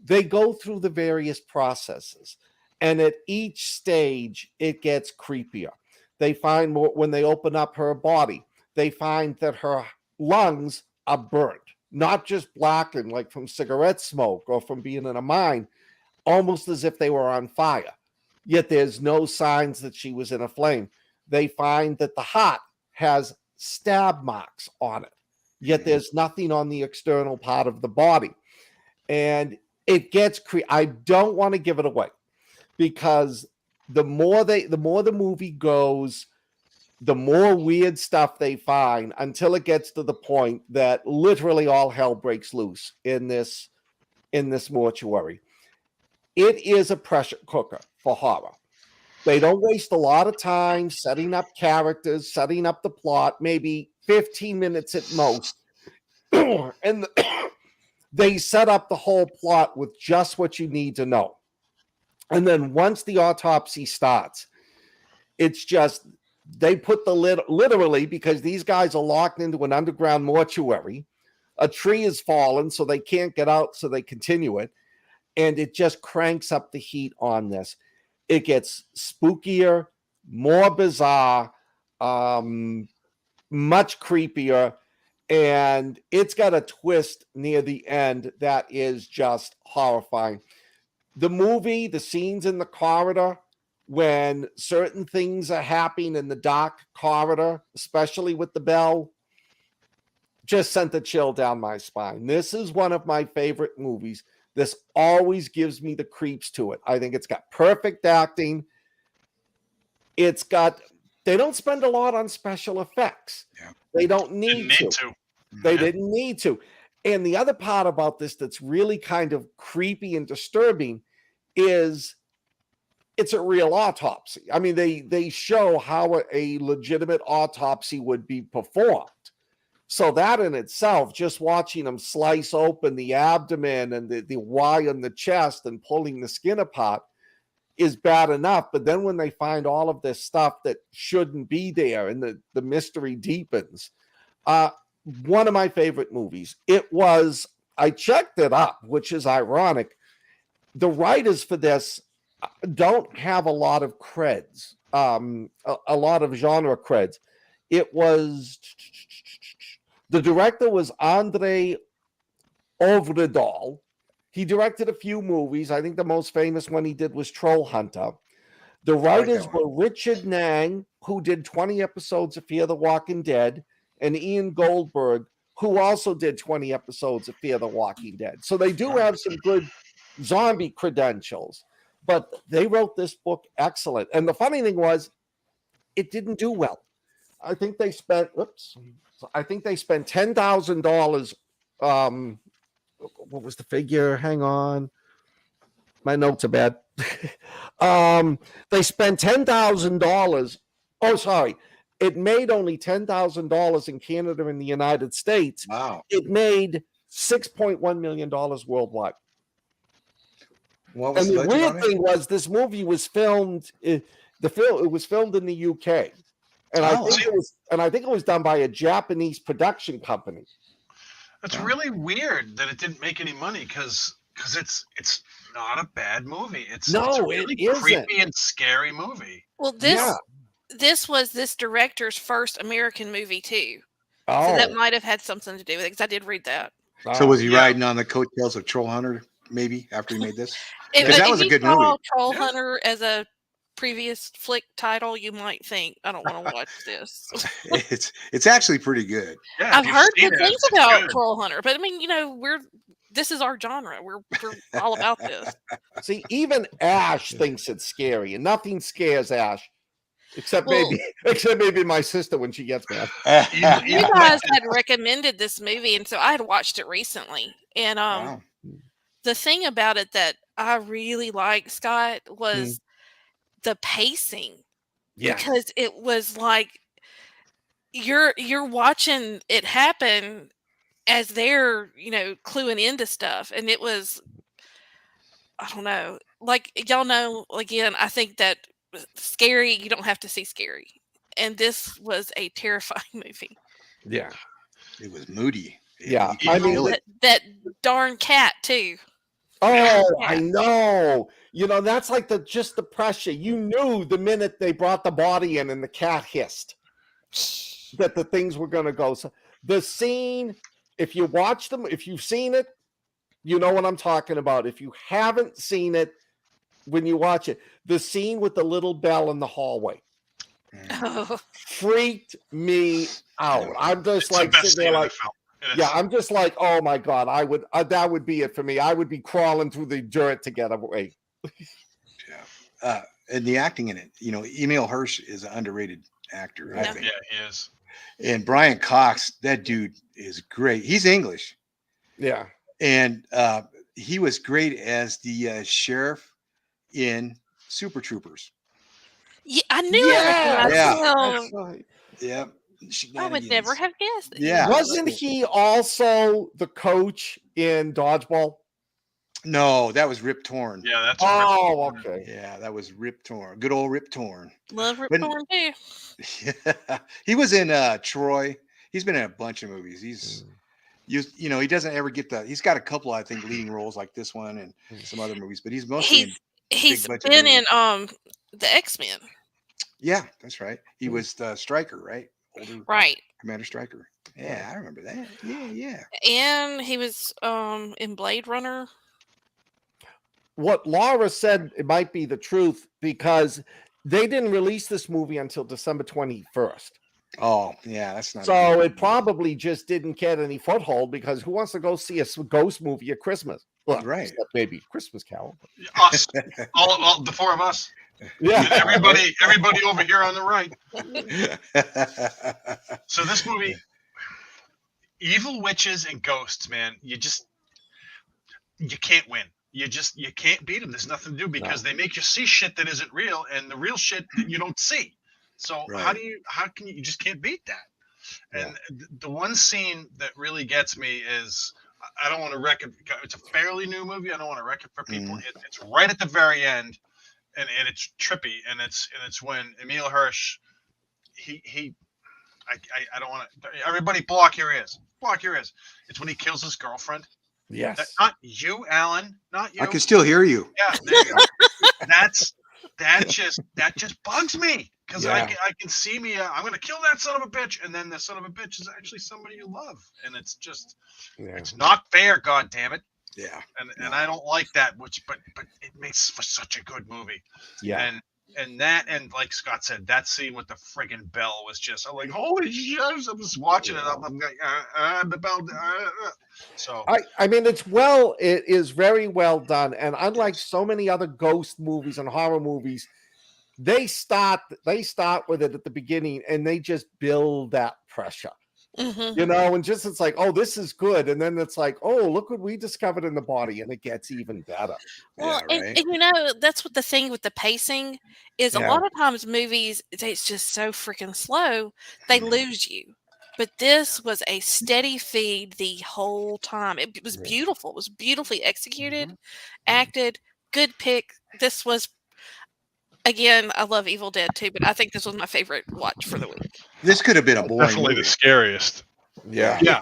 They go through the various processes. And at each stage, it gets creepier. They find more when they open up her body. They find that her lungs are burnt, not just blackened like from cigarette smoke or from being in a mine, almost as if they were on fire. Yet there's no signs that she was in a flame. They find that the heart has stab marks on it. Yet there's nothing on the external part of the body. And it gets I don't want to give it away, because the more the movie goes, the more weird stuff they find, until it gets to the point that literally all hell breaks loose in this in this mortuary. It is a pressure cooker for horror. They don't waste a lot of time setting up characters, setting up the plot, maybe 15 minutes at most. And they set up the whole plot with just what you need to know. And then once the autopsy starts, it's just, they put the lid, literally, because these guys are locked into an underground mortuary. A tree has fallen, so they can't get out, so they continue it. And it just cranks up the heat on this. It gets spookier, more bizarre, much creepier, and it's got a twist near the end that is just horrifying. The movie, the scenes in the corridor, when certain things are happening in the dark corridor, especially with the bell, just sent a chill down my spine. This is one of my favorite movies. This always gives me the creeps to it. I think it's got perfect acting. It's got, they don't spend a lot on special effects. Yeah. They don't need to. They didn't need to. And the other part about this that's really kind of creepy and disturbing is it's a real autopsy. I mean, they show how a legitimate autopsy would be performed. So that in itself, just watching them slice open the abdomen and the wire in the chest and pulling the skin apart is bad enough. But then when they find all of this stuff that shouldn't be there and the mystery deepens, one of my favorite movies. It was, I checked it up, which is ironic. The writers for this don't have a lot of creds, a lot of genre creds. It was, the director was Andrei Ovredal. He directed a few movies. I think the most famous one he did was Troll Hunter. The writers were Richard Nang, who did 20 episodes of Fear the Walking Dead, and Ian Goldberg, who also did 20 episodes of Fear the Walking Dead. So they do have some good zombie credentials, but they wrote this book excellent. And the funny thing was, it didn't do well. I think they spent, $10,000. What was the figure? Hang on. My notes are bad. They spent $10,000. Oh, sorry. It made only $10,000 in Canada and the United States. Wow. It made $6.1 million worldwide. What was And the the budget weird on it? thing was this movie was filmed. It was filmed in the UK, and I think it was done by a Japanese production company. It's really weird that it didn't make any money because it's not a bad movie. It's a really creepy and scary movie. Well, this was this director's first American movie too. Oh, So that might have had something to do with it because I did read that. So was he riding on the coattails of Troll Hunter maybe after he made this? Because that was a good movie. Troll Hunter as a previous flick title, you might think, I don't want to watch this. It's actually pretty good. Yeah, I've heard good things about Troll Hunter, but I mean, this is our genre. We're all about this. See, even Ash thinks it's scary, and nothing scares Ash. Except maybe my sister when she gets mad. You guys had recommended this movie, and so I had watched it recently. And the thing about it that I really liked, Scott, was the pacing. Yeah. Because it was like you're watching it happen as they're, cluing into stuff. And it was, I don't know, like y'all know, again, I think that scary, you don't have to see scary. And this was a terrifying movie. Yeah. It was moody. Yeah. I mean, that darn cat too. Oh, I know. That's like just the pressure. You knew the minute they brought the body in and the cat hissed that the things were going to go. So the scene, if you watch them, if you've seen it, you know what I'm talking about. If you haven't seen it, when you watch it, the scene with the little bell in the hallway freaked me out. I'm just sitting there like, I'm just like, oh my God, that would be it for me. I would be crawling through the dirt to get away. And the acting in it, Emil Hirsch is an underrated actor. I think. Yeah, he is. And Brian Cox, that dude is great. He's English. Yeah. And he was great as the sheriff in Super Troopers. Yeah, I knew I Yes, recognized Yeah. that's him. right. Yep. I would never Shenanigans. have guessed that. Yeah. Wasn't he also the coach in Dodgeball? No, that was Rip Torn. Yeah, that's a Oh, okay. Yeah, that was Rip Torn. Good old Rip Torn. Love Rip But- Torn too. He was in Troy. He's been in a bunch of movies. He's you know, he doesn't ever get he's got a couple, I think, leading roles like this one and some other movies, but he's mostly in He's budget been in movies. the X-Men. Yeah, that's right. He was the Stryker, right? Older Right. Commander Stryker. Yeah, I remember that. Yeah. And he was in Blade Runner. What Laura said, it might be the truth because they didn't release this movie until December 21st. Oh, yeah, that's not. So it probably just didn't get any foothold because who wants to go see a ghost movie at Christmas? Well, Right. except maybe Christmas Carol. us, all the four of us. Yeah. And everybody over here on the right. So this movie, evil witches and ghosts, man, you can't win. You can't beat them. There's nothing to do because they make you see shit that isn't real and the real shit that you don't see. So Right. how can you just can't beat that? And the one scene that really gets me is, I don't want to wreck it. It's a fairly new movie. I don't want to wreck it for people. It's right at the very end, and it's trippy, and it's when Emil Hirsch, I don't want to. Everybody, block your ears. Block your ears. It's when he kills his girlfriend. Yes. Not you, Allan. Not you. I can still hear you. Yeah, there you go. that just bugs me because Yeah. I can see me. I'm gonna kill that son of a bitch, and then the son of a bitch is actually somebody you love, and it's just it's not fair. God damn it. Yeah. And I don't like that. But it makes for such a good movie. Yeah. And like Scott said, that scene with the friggin' bell was just, I'm like, holy shit! I was watching it. I'm like, the bell. So I mean, it is very well done. And unlike so many other ghost movies and horror movies, they start with it at the beginning and they just build that pressure. Mm-hmm. You know, and just it's like, oh, this is good. And then it's like, oh, look what we discovered in the body, and it gets even better. Well, Yeah, and right. you know, that's what the thing with the pacing is. A Yeah. lot of times movies, it's just so freaking slow, they lose you. But this was a steady feed the whole time. It was beautiful. It was beautifully executed, acted, good pick. This was, again, I love Evil Dead too, but I think this was my favorite watch for the week. This could have been a boring definitely movie. the scariest. Yeah. Yeah.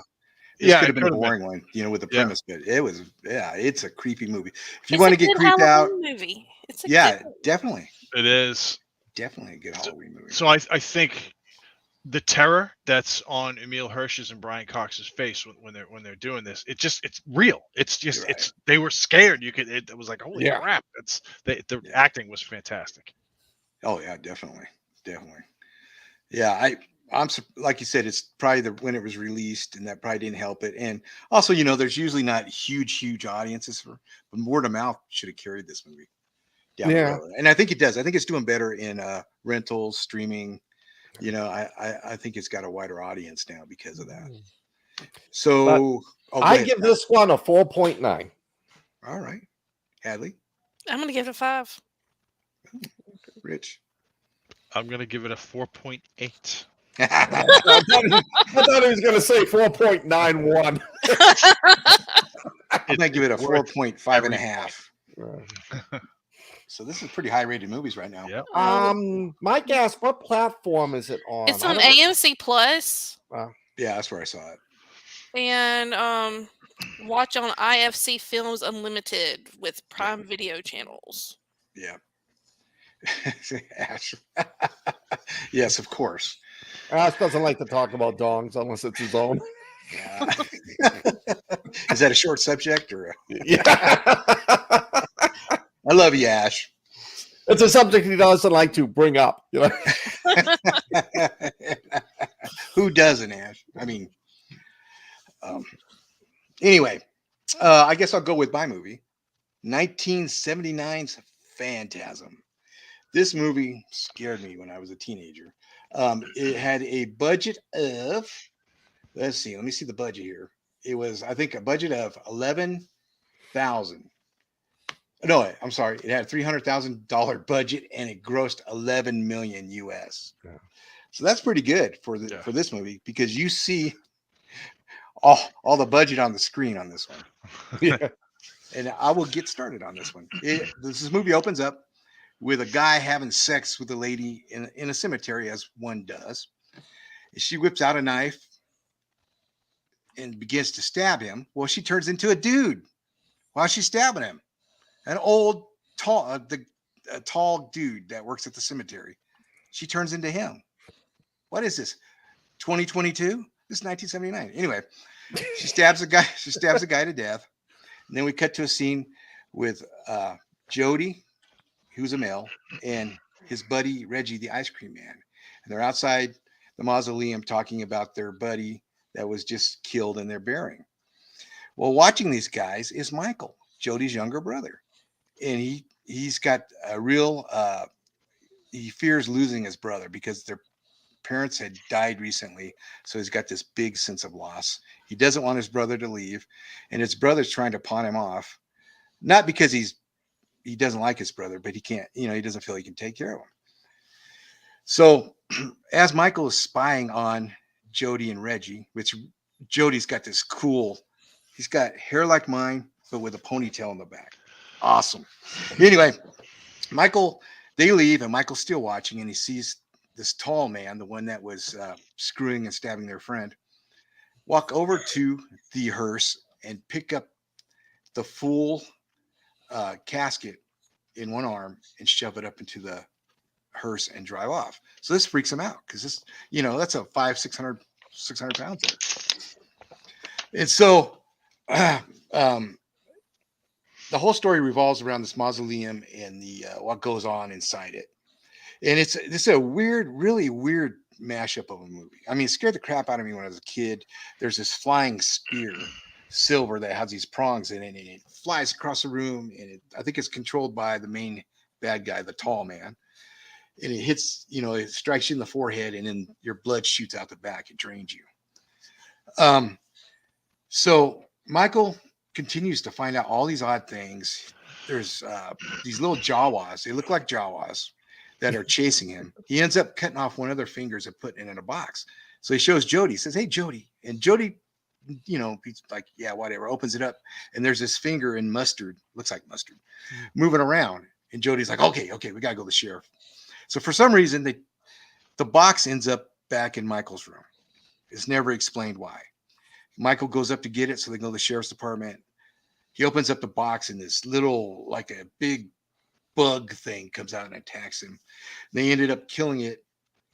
This could it have been a could've been. boring one, you know, with the Yeah. premise, but it was, it's a creepy movie. If you It's want a to get good creeped out, Halloween movie. It's a yeah, good, definitely It is. a good Halloween movie. So I think the terror that's on Emil Hirsch's and Brian Cox's face when they're doing this, it's real. It's just You're right. they were scared. It was like, holy Yeah. crap! The acting was fantastic. Oh yeah, definitely. Yeah, I'm like you said, it's probably when it was released, and that probably didn't help it. And also, you know, there's usually not huge audiences but word of mouth should have carried this movie down the Yeah. road. And I think it does. I think it's doing better in rentals, streaming. You know, I think it's got a wider audience now because of that. So go I ahead, give Scott. this one a 4.9. All right, Hadley, I'm going to give it a 5. Rich. I'm gonna give it a 4.8. I thought he was going to say 4.91. I'm gonna give it a worth 4.5 and a half. So this is pretty high rated movies right now. Yep. My guess, what platform is it on? It's I on don't know. AMC Plus Yeah, that's where I saw it. and watch on IFC Films Unlimited with Prime Video channels. Yeah. Ash. Yes, of course. Ash doesn't like to talk about dongs unless it's his own. Yeah. Is that a short subject or? Yeah. I love you, Ash. It's a subject he doesn't like to bring up. You know? Who doesn't, Ash? I mean, anyway, I guess I'll go with my movie, 1979's Phantasm. This movie scared me when I was a teenager. It had a budget of, let me see the budget here. It was, I think, a budget of $11 $300,000. No, I'm sorry. It had $300,000 budget and it grossed 11 million US. Yeah. So that's pretty good for Yeah. for this movie because you see all the budget on the screen on this one. Yeah. And I will get started on this one. This movie opens up with a guy having sex with a lady in a cemetery, as one does. She whips out a knife and begins to stab him. Well, she turns into a dude while she's stabbing him. An old, tall, a tall dude that works at the cemetery. She turns into him. What is this? 2022? This is 1979. Anyway, she stabs a guy. She stabs a guy to death. And then we cut to a scene with Jody, who's a male, and his buddy Reggie, the ice cream man. And they're outside the mausoleum talking about their buddy that was just killed in their burying. Well, watching these guys is Michael, Jody's younger brother. And he's got a real he fears losing his brother because their parents had died recently, so he's got this big sense of loss. He doesn't want his brother to leave, and his brother's trying to pawn him off, not because he doesn't like his brother, but he can't, he doesn't feel he can take care of him. So as Michael is spying on Jody and Reggie, which Jody's got this cool, he's got hair like mine, but with a ponytail in the back. Awesome. Anyway, they leave, and Michael's still watching, and he sees this tall man, the one that was screwing and stabbing their friend, walk over to the hearse and pick up the full casket in one arm and shove it up into the hearse and drive off. So this freaks him out because this, that's a 600 pounds there. And so the whole story revolves around this mausoleum and the what goes on inside it. And this is a really weird mashup of a movie. I mean, it scared the crap out of me when I was a kid. There's this flying spear, silver, that has these prongs in it, and it flies across the room. And I think it's controlled by the main bad guy, the tall man. And it hits, it strikes you in the forehead, and then your blood shoots out the back. It drains you. So Michael continues to find out all these odd things. There's these little Jawas. They look like Jawas that are chasing him. He ends up cutting off one of their fingers and putting it in a box. So he shows Jody, says, "Hey, Jody." And Jody, he's like, "Yeah, whatever." Opens it up, and there's this finger in mustard, looks like mustard, moving around. And Jody's like, okay, we got to go to the sheriff. So for some reason, the box ends up back in Michael's room. It's never explained why. Michael goes up to get it, so they go to the sheriff's department. He opens up the box, and this little, like a big bug thing comes out and attacks him. They ended up killing it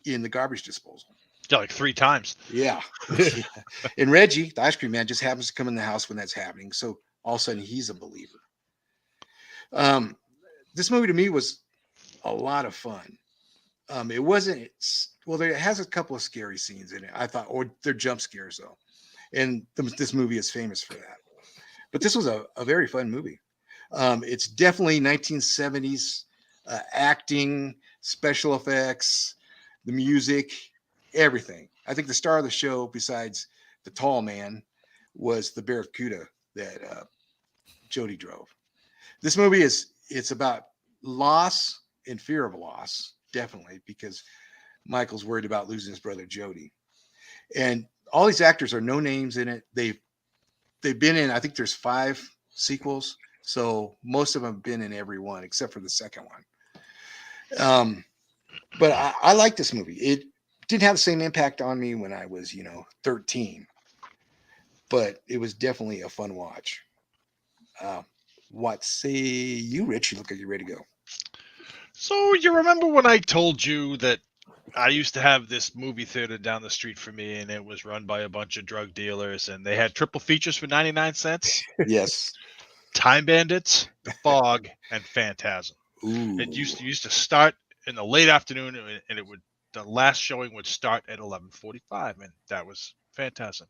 in the garbage disposal. Yeah, like 3 times. Yeah. And Reggie, the ice cream man, just happens to come in the house when that's happening. So all of a sudden he's a believer. This movie to me was a lot of fun. It wasn't, it has a couple of scary scenes in it, I thought, or they're jump scares though. And this movie is famous for that. But this was a very fun movie. It's definitely 1970s acting, special effects, the music, everything. I think the star of the show, besides the tall man, was the Barracuda that Jody drove. This movie it's about loss and fear of loss, definitely, because Michael's worried about losing his brother Jody. And all these actors are no names in it. They've been in, I think there's 5 sequels. So most of them have been in every one except for the second one. But I like this movie. It didn't have the same impact on me when I was, 13, but it was definitely a fun watch. What say you, Rich? You look like you're ready to go. So you remember when I told you that I used to have this movie theater down the street from me, and it was run by a bunch of drug dealers, and they had triple features for 99 cents? Yes. Time Bandits, The Fog, and Phantasm. Ooh. It used to start in the late afternoon, and the last showing would start at 11:45, and that was Phantasm.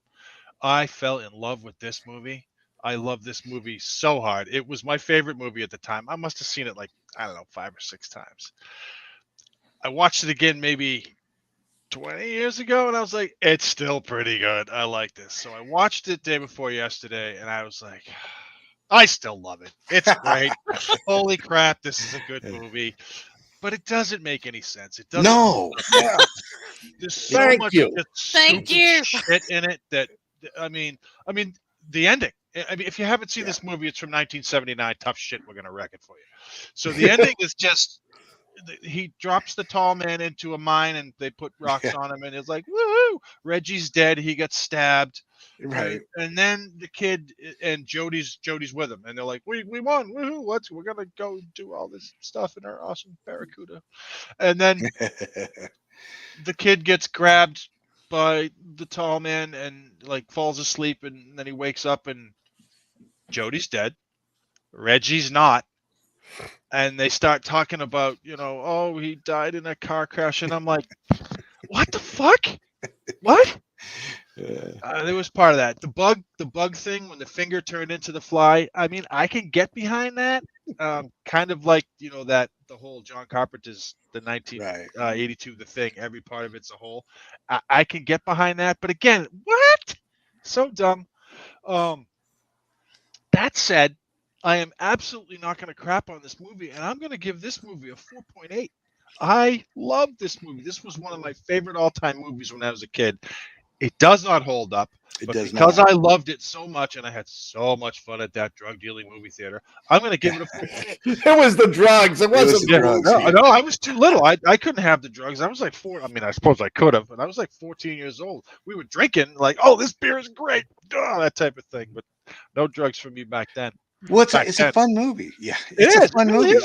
I fell in love with this movie. I love this movie so hard. It was my favorite movie at the time. I must have seen it 5 or 6 times. I watched it again maybe 20 years ago, and I was like, it's still pretty good. I like this. So I watched it day before yesterday, and I was like, I still love it. It's great. Holy crap, this is a good movie. But it doesn't make any sense. It doesn't. No. Yeah. There's so Thank much you. just Thank stupid you. shit in it that I mean, the ending. I mean, if you haven't seen Yeah. this movie, it's from 1979. Tough shit. We're gonna wreck it for you. So the ending is just he drops the tall man into a mine and they put rocks Yeah. on him and it's like woohoo! Reggie's dead. He gets stabbed. Right. And then the kid and Jody's with him, and they're like, "We won! Woohoo! We're gonna go do all this stuff in our awesome Barracuda." And then the kid gets grabbed by the tall man and like falls asleep, and then he wakes up and Jody's dead. Reggie's not. And they start talking about, oh, he died in a car crash, and I'm like, what the fuck? What? There was part of that. The bug thing when the finger turned into the fly. I mean, I can get behind that. Kind of like that the whole John Carpenter's the 1982 The Thing. Every part of it's a whole. I can get behind that, but again, what? So dumb. That said, I am absolutely not going to crap on this movie, and I'm going to give this movie a 4.8. I love this movie. This was one of my favorite all-time movies when I was a kid. It does not hold up, because I loved it so much and I had so much fun at that drug-dealing movie theater, I'm going to give it a 4.8. It was the drugs. It wasn't the drugs. No, I was too little. I couldn't have the drugs. I was like 4. I mean, I suppose I could have, but I was like 14 years old. We were drinking like, oh, this beer is great, that type of thing. But no drugs for me back then. Well, it's a fun movie. Yeah, it's a fun movie.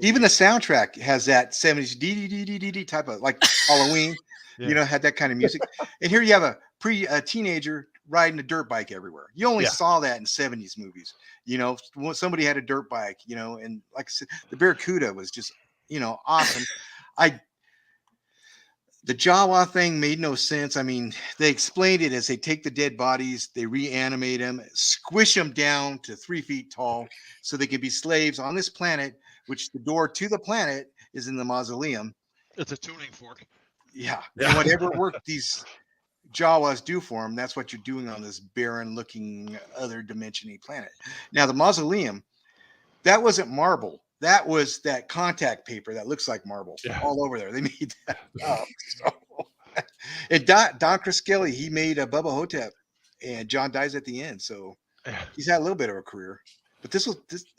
Even the soundtrack has that 70s D type of like Halloween. Yeah. Had that kind of music. And here you have a teenager riding a dirt bike everywhere. You only saw that in 70s movies. Somebody had a dirt bike. And like I said, the Barracuda was just awesome. The Jawa thing made no sense. I mean, they explained it as they take the dead bodies, they reanimate them, squish them down to 3 feet tall so they can be slaves on this planet, which the door to the planet is in the mausoleum. It's a tuning fork. Yeah. And whatever work these Jawas do for them, that's what you're doing on this barren-looking other dimension-y planet. Now, the mausoleum, that wasn't marble. That was that contact paper that looks like marble all over there. They made that up. And Don Croskelly, he made a Bubba Hotep, and John dies at the end. So he's had a little bit of a career. But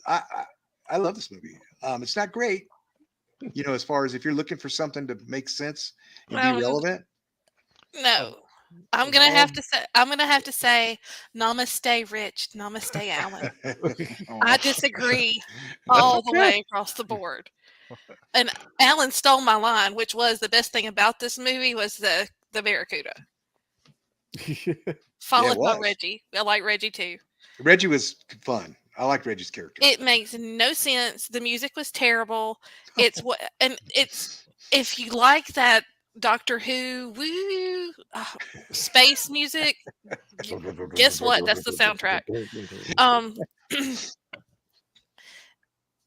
I love this movie. It's not great, as far as if you're looking for something to make sense and be relevant. No. I'm gonna have to say namaste, Rich. Namaste, Allan. I disagree all the way across the board. And Allan stole my line, which was the best thing about this movie was the Barracuda. Followed by Reggie. I like Reggie too. Reggie was fun. I liked Reggie's character. It makes no sense. The music was terrible. It's if you like that Doctor Who space music, guess what? That's the soundtrack.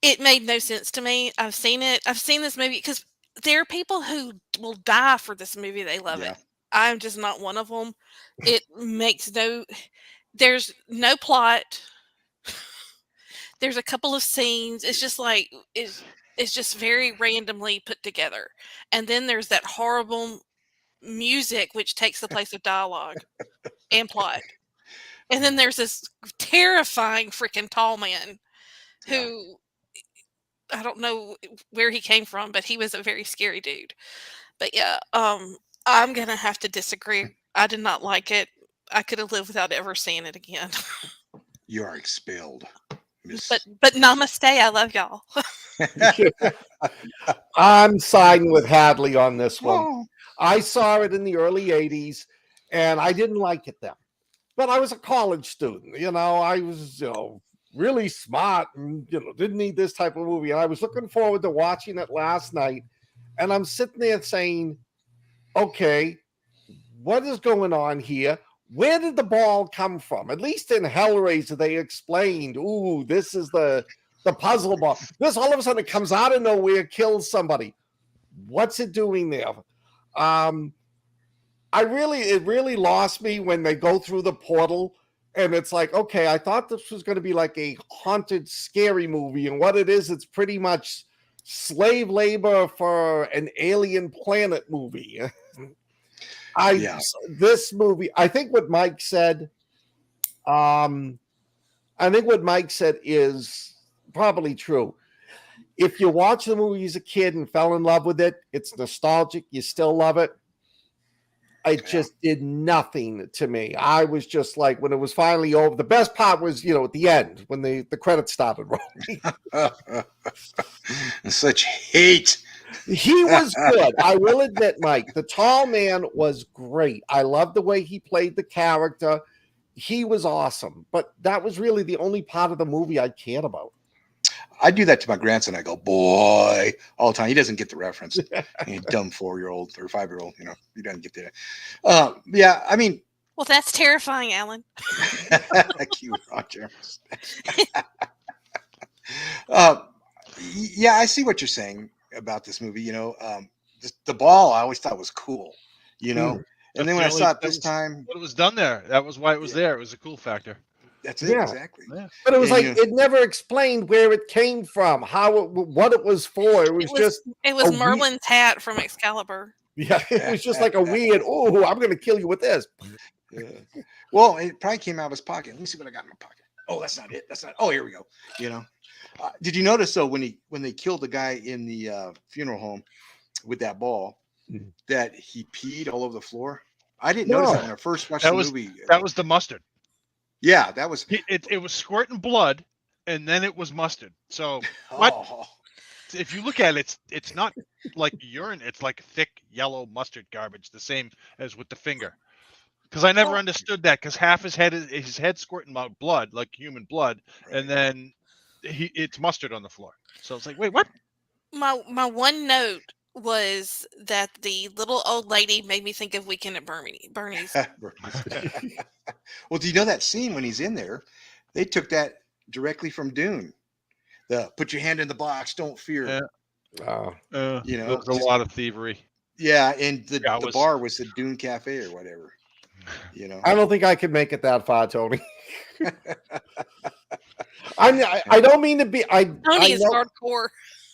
It made no sense to me. I've seen it. I've seen this movie because there are people who will die for this movie. They love it. I'm just not one of them. It makes there's no plot. There's a couple of scenes. It's just like it's just very randomly put together. And then there's that horrible music which takes the place of dialogue and plot. And then there's this terrifying freaking tall man who I don't know where he came from, but he was a very scary dude. But I'm going to have to disagree. I did not like it. I could have lived without ever seeing it again. You are expelled. But namaste, I love y'all. I'm siding with Hadley on this one. I saw it in the early 80s and I didn't like it then. But I was a college student, I was, really smart and, didn't need this type of movie. And I was looking forward to watching it last night. And I'm sitting there saying, okay, what is going on here? Where did the ball come from? At least in Hellraiser, they explained, this is the puzzle ball. This all of a sudden it comes out of nowhere, kills somebody. What's it doing there? It really lost me when they go through the portal And it's like, okay, I thought this was going to be like a haunted, scary movie. And what it is, it's pretty much slave labor for an alien planet movie. This movie, I think what Mike said, is probably true. If you watch the movie as a kid and fell in love with it, it's nostalgic. You still love it. It just did nothing to me. I was just like, when it was finally over, the best part was, at the end when the credits started rolling. Such hate. He was good. I will admit, Mike, the tall man was great. I loved the way he played the character. He was awesome. But that was really the only part of the movie I cared about. I do that to my grandson. I go, boy, all the time. He doesn't get the reference. He's a dumb 4-year-old or 5-year-old. He doesn't get that. Yeah, I mean. Well, that's terrifying, Allan. Cute Roger. Yeah, I see what you're saying about this movie. The ball I always thought was cool. And then when I saw it this time, it was done there. That was why it was there. It was a cool factor. That's it, exactly. Yeah. But it was it never explained where it came from, what it was for. It was Merlin's hat from Excalibur. Yeah, it was just like a weird, I'm going to kill you with this. Yeah. Well, it probably came out of his pocket. Let me see what I got in my pocket. Oh, that's not it. Oh, here we go. Did you notice though when they killed the guy in the funeral home with that ball that he peed all over the floor? I didn't notice that when I first watched the movie. That was the mustard. Yeah, that was it was squirting blood, and then it was mustard. So if you look at it, it's not like urine. It's like thick yellow mustard garbage, the same as with the finger. Because I never understood that. Because half his head squirting out blood, like human blood, and then it's mustard on the floor. So it's like, wait, what? My one note was that the little old lady made me think of Weekend at Bernie's. Well, do you know that scene when he's in there? They took that directly from Dune. The put your hand in the box, don't fear. Yeah. There's a lot of thievery. Yeah, and the bar was the Dune Cafe or whatever. I don't think I could make it that far, Tony. I don't mean to be. Tony is hardcore.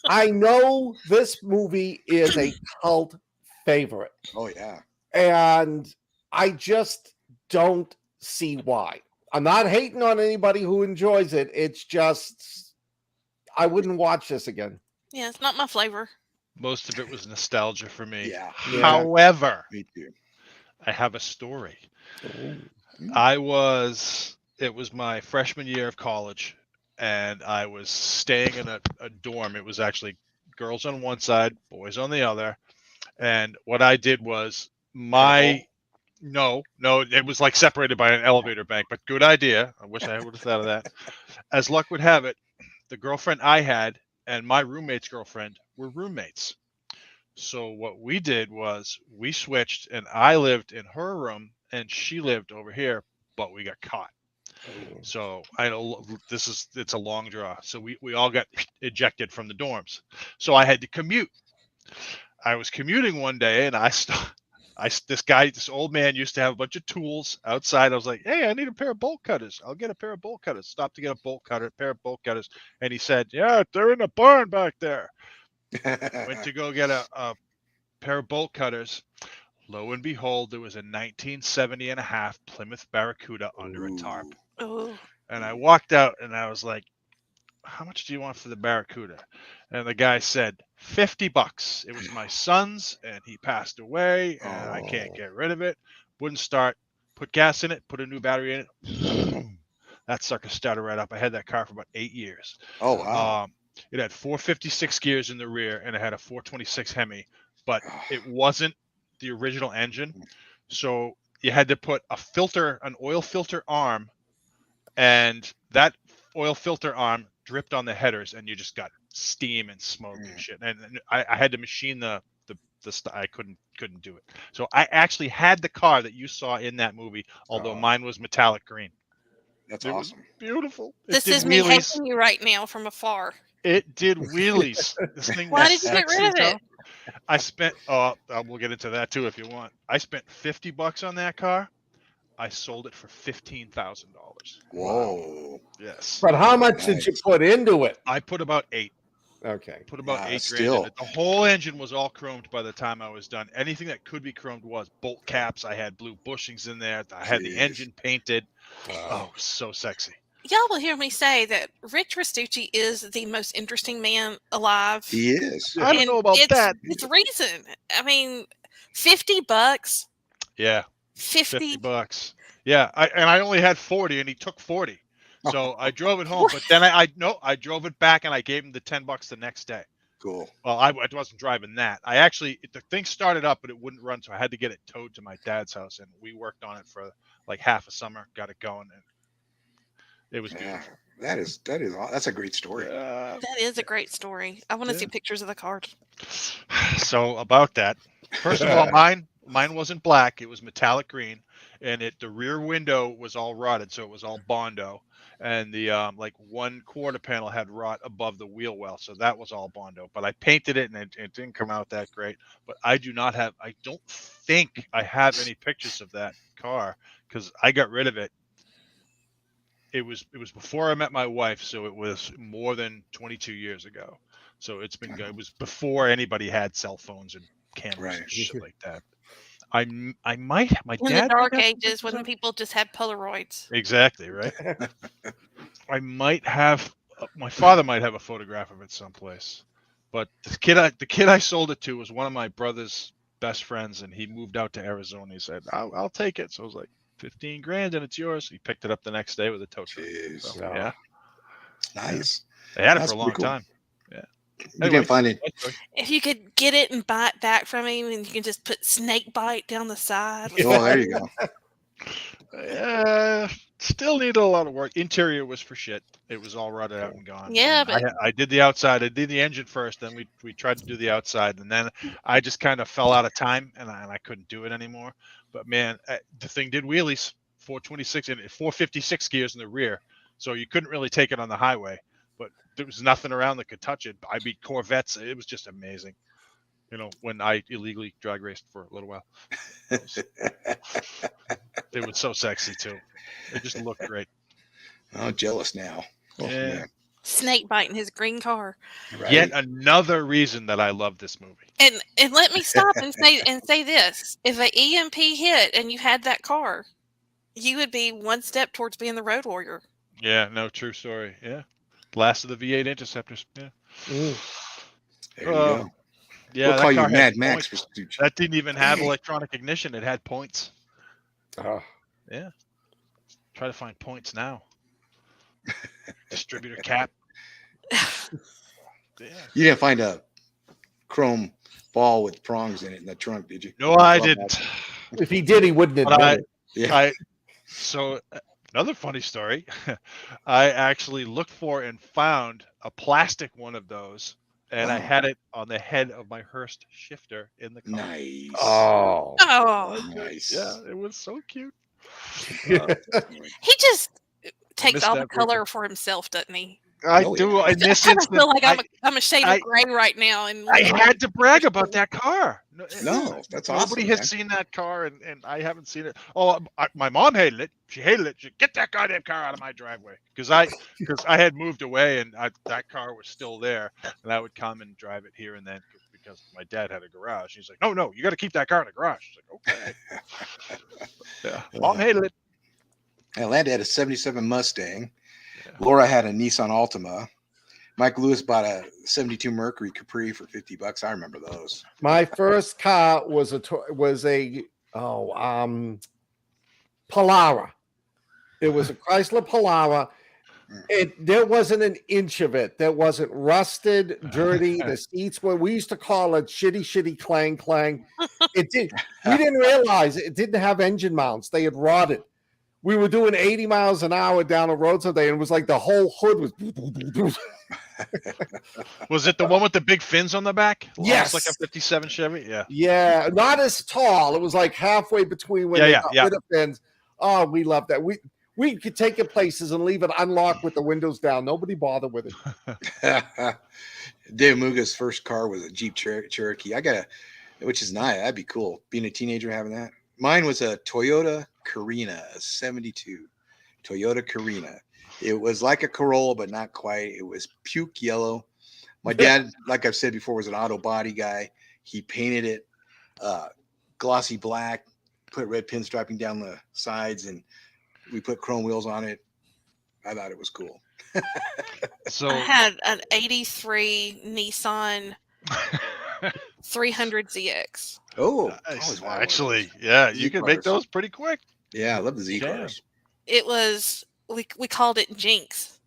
I know this movie is a cult favorite. Oh, yeah. And I just don't see why. I'm not hating on anybody who enjoys it. It's just, I wouldn't watch this again. Yeah, it's not my flavor. Most of it was nostalgia for me. Yeah. However, me too. I have a story. Oh. It was my freshman year of college, and I was staying in a dorm. It was actually girls on one side, boys on the other. And what I did was no, it was like separated by an elevator bank, but good idea. I wish I would have thought of that. As luck would have it, the girlfriend I had and my roommate's girlfriend were roommates. So what we did was we switched, and I lived in her room and she lived over here, but we got caught. So I know it's a long draw. So we all got ejected from the dorms. So I had to commute. I was commuting one day, and this old man used to have a bunch of tools outside. I was like, hey, I need a pair of bolt cutters. I'll get a pair of bolt cutters. Stopped to get a pair of bolt cutters. And he said, yeah, they're in the barn back there. Went to go get a pair of bolt cutters. Lo and behold, there was a 1970 and a half Plymouth Barracuda under a tarp. Oh. And I walked out and I was like, how much do you want for the Barracuda? And the guy said, $50. It was my son's and he passed away and I can't get rid of it. Wouldn't start. Put gas in it, put a new battery in it. That sucker started right up. I had that car for about 8 years. Oh, wow. It had 456 gears in the rear and it had a 426 Hemi, but it wasn't the original engine. So you had to put an oil filter arm, and that oil filter arm dripped on the headers, and you just got steam and smoke and shit. And I had to machine the I couldn't do it. So I actually had the car that you saw in that movie, although mine was metallic green. That's awesome. Beautiful. This is me hating you right now from afar. It did wheelies. This thing. Why did you get rid of it? I spent. We'll get into that too if you want. I spent $50 on that car. I sold it for $15,000. Whoa. Yes. But how much did you Nice. put into it? I put about 8. Okay. Put about Yeah, 8 grand in still. it. The whole engine was all chromed by the time I was done. Anything that could be chromed was bolt caps. I had blue bushings in there. I had the Jeez. engine painted. Oh, it was so sexy. Y'all will hear me say that Rick Restucci is the most interesting man alive. He is. I don't And know about that. It's reason. I mean, $50. Yeah, 50. $50. Yeah, I only had 40, and he took 40. So I drove it home, but then I drove it back, and I gave him the $10 the next day. Cool. Well, I wasn't driving that. The thing started up, but it wouldn't run, so I had to get it towed to my dad's house, and we worked on it for like half a summer, got it going, and it was Yeah, beautiful. that's a great story. That is a great story. I want to see pictures of the car. So about that, first of all, mine wasn't black; it was metallic green, and the rear window was all rotted, so it was all Bondo, and the like one quarter panel had rot above the wheel well, so that was all Bondo. But I painted it, and it didn't come out that great. But I don't think I have any pictures of that car because I got rid of it. It was before I met my wife, so it was more than 22 years ago. So it's been good. It was before anybody had cell phones and cameras and shit like that. I might my In dad the dark might have ages when some pictures people just had Polaroids. of it. Exactly right. I might have my father might have a photograph of it someplace, but the kid I sold it to was one of my brother's best friends, and he moved out to Arizona. He said, "I'll take it." So I was like, 15 grand and it's yours. He picked it up the next day with a tow truck. Jeez. So, yeah. Nice. They had it That's for a long pretty cool. time. Yeah. You Anyway, didn't find it. If you could get it and buy it back from him, and you can just put snake bite down the side. Oh, there you go. Still needed a lot of work. Interior was for shit. It was all rotted out and gone. Yeah, And I did the outside. I did the engine first. Then we tried to do the outside, and then I just kind of fell out of time, and I couldn't do it anymore. But man, the thing did wheelies, 426 and 456 gears in the rear, so you couldn't really take it on the highway. But there was nothing around that could touch it. I beat Corvettes. It was just amazing. You know, when I illegally drag raced for a little while. It was so sexy too. It just looked great. I'm jealous now. Oh, Yeah. man. Snake biting his green car. Right? Yet another reason that I love this movie. And let me stop and say this: if an EMP hit and you had that car, you would be one step towards being the road warrior. Yeah, no, true story. Yeah. Last of the V8 Interceptors. Yeah. Mm. There you go. Yeah, We'll that call you car had Mad Max points. for Stucci. That didn't even have electronic ignition. It had points. Oh. Yeah. Try to find points now. Distributor cap. Yeah. You didn't find a chrome ball with prongs in it in the trunk, did you? No, I didn't. If he did, he wouldn't But admit it. Yeah. So another funny story. I actually looked for and found a plastic one of those, and I Wow. had it on the head of my Hearst shifter in the car. Nice. Oh. Oh, Nice. Yeah, it was so cute. he just takes missed all that the color for himself, doesn't he? I Oh, do. yeah. In this I kind of instance, feel like I'm a shade I- of gray right now. And I had to brag about that car. No, that's awesome. Nobody has man. seen that car, and I haven't seen it. Oh, my mom hated it. She hated it. She said, get that goddamn car out of my driveway, because I had moved away, and that car was still there, and I would come and drive it here and then because my dad had a garage. He's like, no, you got to keep that car in the garage. I was like, okay. Yeah, mom hated it. Atlanta had a 77 Mustang. Yeah. Laura had a Nissan Altima. Mike Lewis bought a 72 Mercury Capri for $50. I remember those. My first car was a Polara. It was a Chrysler Polara. There wasn't an inch of it that wasn't rusted, dirty. The seats were. We used to call it shitty clang clang. It did. We didn't realize it didn't have engine mounts. They had rotted. We were doing 80 miles an hour down the road today, and it was like the whole hood was. Was it the one with the big fins on the back? Yes. Like a 57 Chevy? Yeah. Yeah, not as tall. It was like halfway between when they got rid of fins. Oh, we love that. We could take it places and leave it unlocked with the windows down. Nobody bothered with it. Dave Muga's first car was a Jeep Cherokee. Which is nice. That'd be cool. Being a teenager having that. Mine was a Toyota Carina, a 72 Toyota Carina. It was like a Corolla, but not quite. It was puke yellow. My dad, like I've said before, was an auto body guy. He painted it glossy black, put red pinstriping down the sides, and we put chrome wheels on it. I thought it was cool. So I had an 83 Nissan 300ZX. Oh, nice. always wanted one of Actually, those. yeah, Z you can make cars. those pretty quick. Yeah, I love the Z Damn. cars. It was, we called it Jinx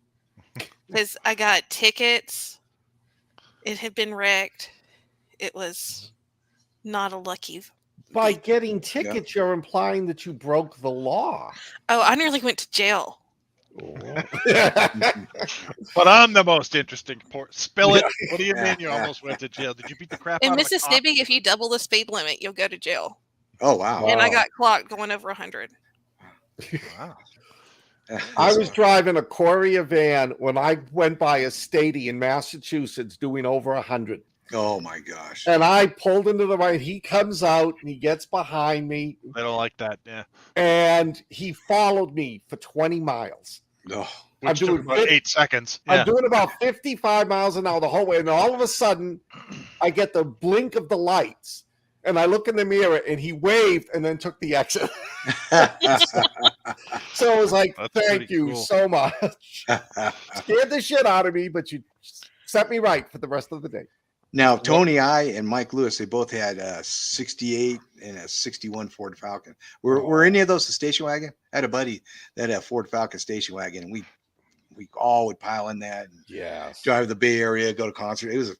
because I got tickets. It had been wrecked. It was not a lucky. By getting tickets, you're implying that you broke the law. Oh, I nearly went to jail. But I'm the most interesting part. Spill it. What do you mean you almost went to jail? Did you beat the crap In out Mississippi, of a cop? if you double the speed limit, you'll go to jail. Oh wow! And I Wow. got clocked going over 100. Wow. I was driving a Courier van when I went by a statey in Massachusetts doing over 100. Oh my gosh! And I pulled into the right. He comes out and he gets behind me They don't like that. Yeah. and he followed me for 20 miles. Oh, I'm Which took doing about 50 8 seconds. Yeah. I'm doing about 55 miles an hour the whole way. And all of a sudden, I get the blink of the lights. And I look in the mirror and he waved and then took the exit. So I was like, That's thank pretty you cool. so much. Scared the shit out of me, but you set me right for the rest of the day. Now, Tony I and Mike Lewis, they both had a 68 and a 61 Ford Falcon. Were any of those the station wagon? I had a buddy that had a Ford Falcon station wagon, and we all would pile in that and Yes. drive the Bay Area, go to concert. It was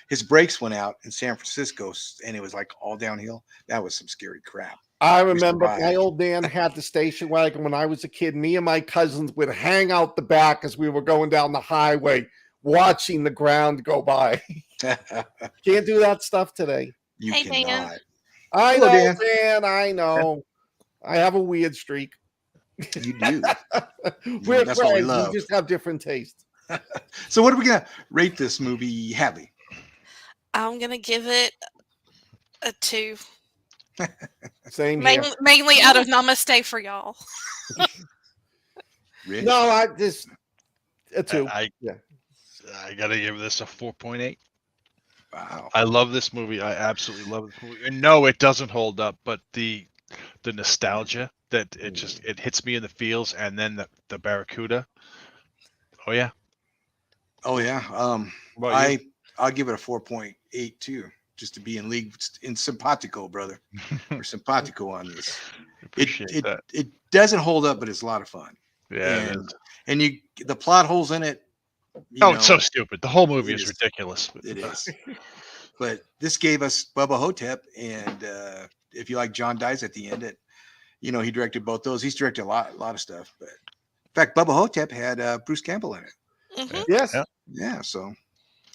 his brakes went out in San Francisco, and it was like all downhill. That was some scary crap. I remember survived. my old man had the station wagon when I was a kid. Me and my cousins would hang out the back as we were going down the highway, watching the ground go by. Can't do that stuff today. You Hey, Dan. cannot. I Hello, know, Dan. Dan. I know. I have a weird streak. You do. We're That's what we friends. love. We just have different tastes. So, what are we gonna rate this movie, Hadley? I'm going to give it a 2. Same here. Mainly out of namaste for y'all. Rich? No, I just a 2. I Yeah. gotta give this a 4.8. Wow. I love this movie. I absolutely love this movie. And no, it doesn't hold up, but the nostalgia that it hits me in the feels, and then the Barracuda. Oh yeah. Oh yeah. What about you? I'll give it a 4.8 too, just to be in league in simpatico, brother. We're simpatico on this. Appreciate that. It doesn't hold up, but it's a lot of fun. Yeah. it and, is. and the plot holes in it. It's so stupid. The whole movie it is is. ridiculous. It is. But this gave us Bubba Hotep, and if you like John Dies at the end, he directed both those. He's directed a lot of stuff. But in fact, Bubba Hotep had Bruce Campbell in it. Mhm. Yes. Yeah. Yeah, so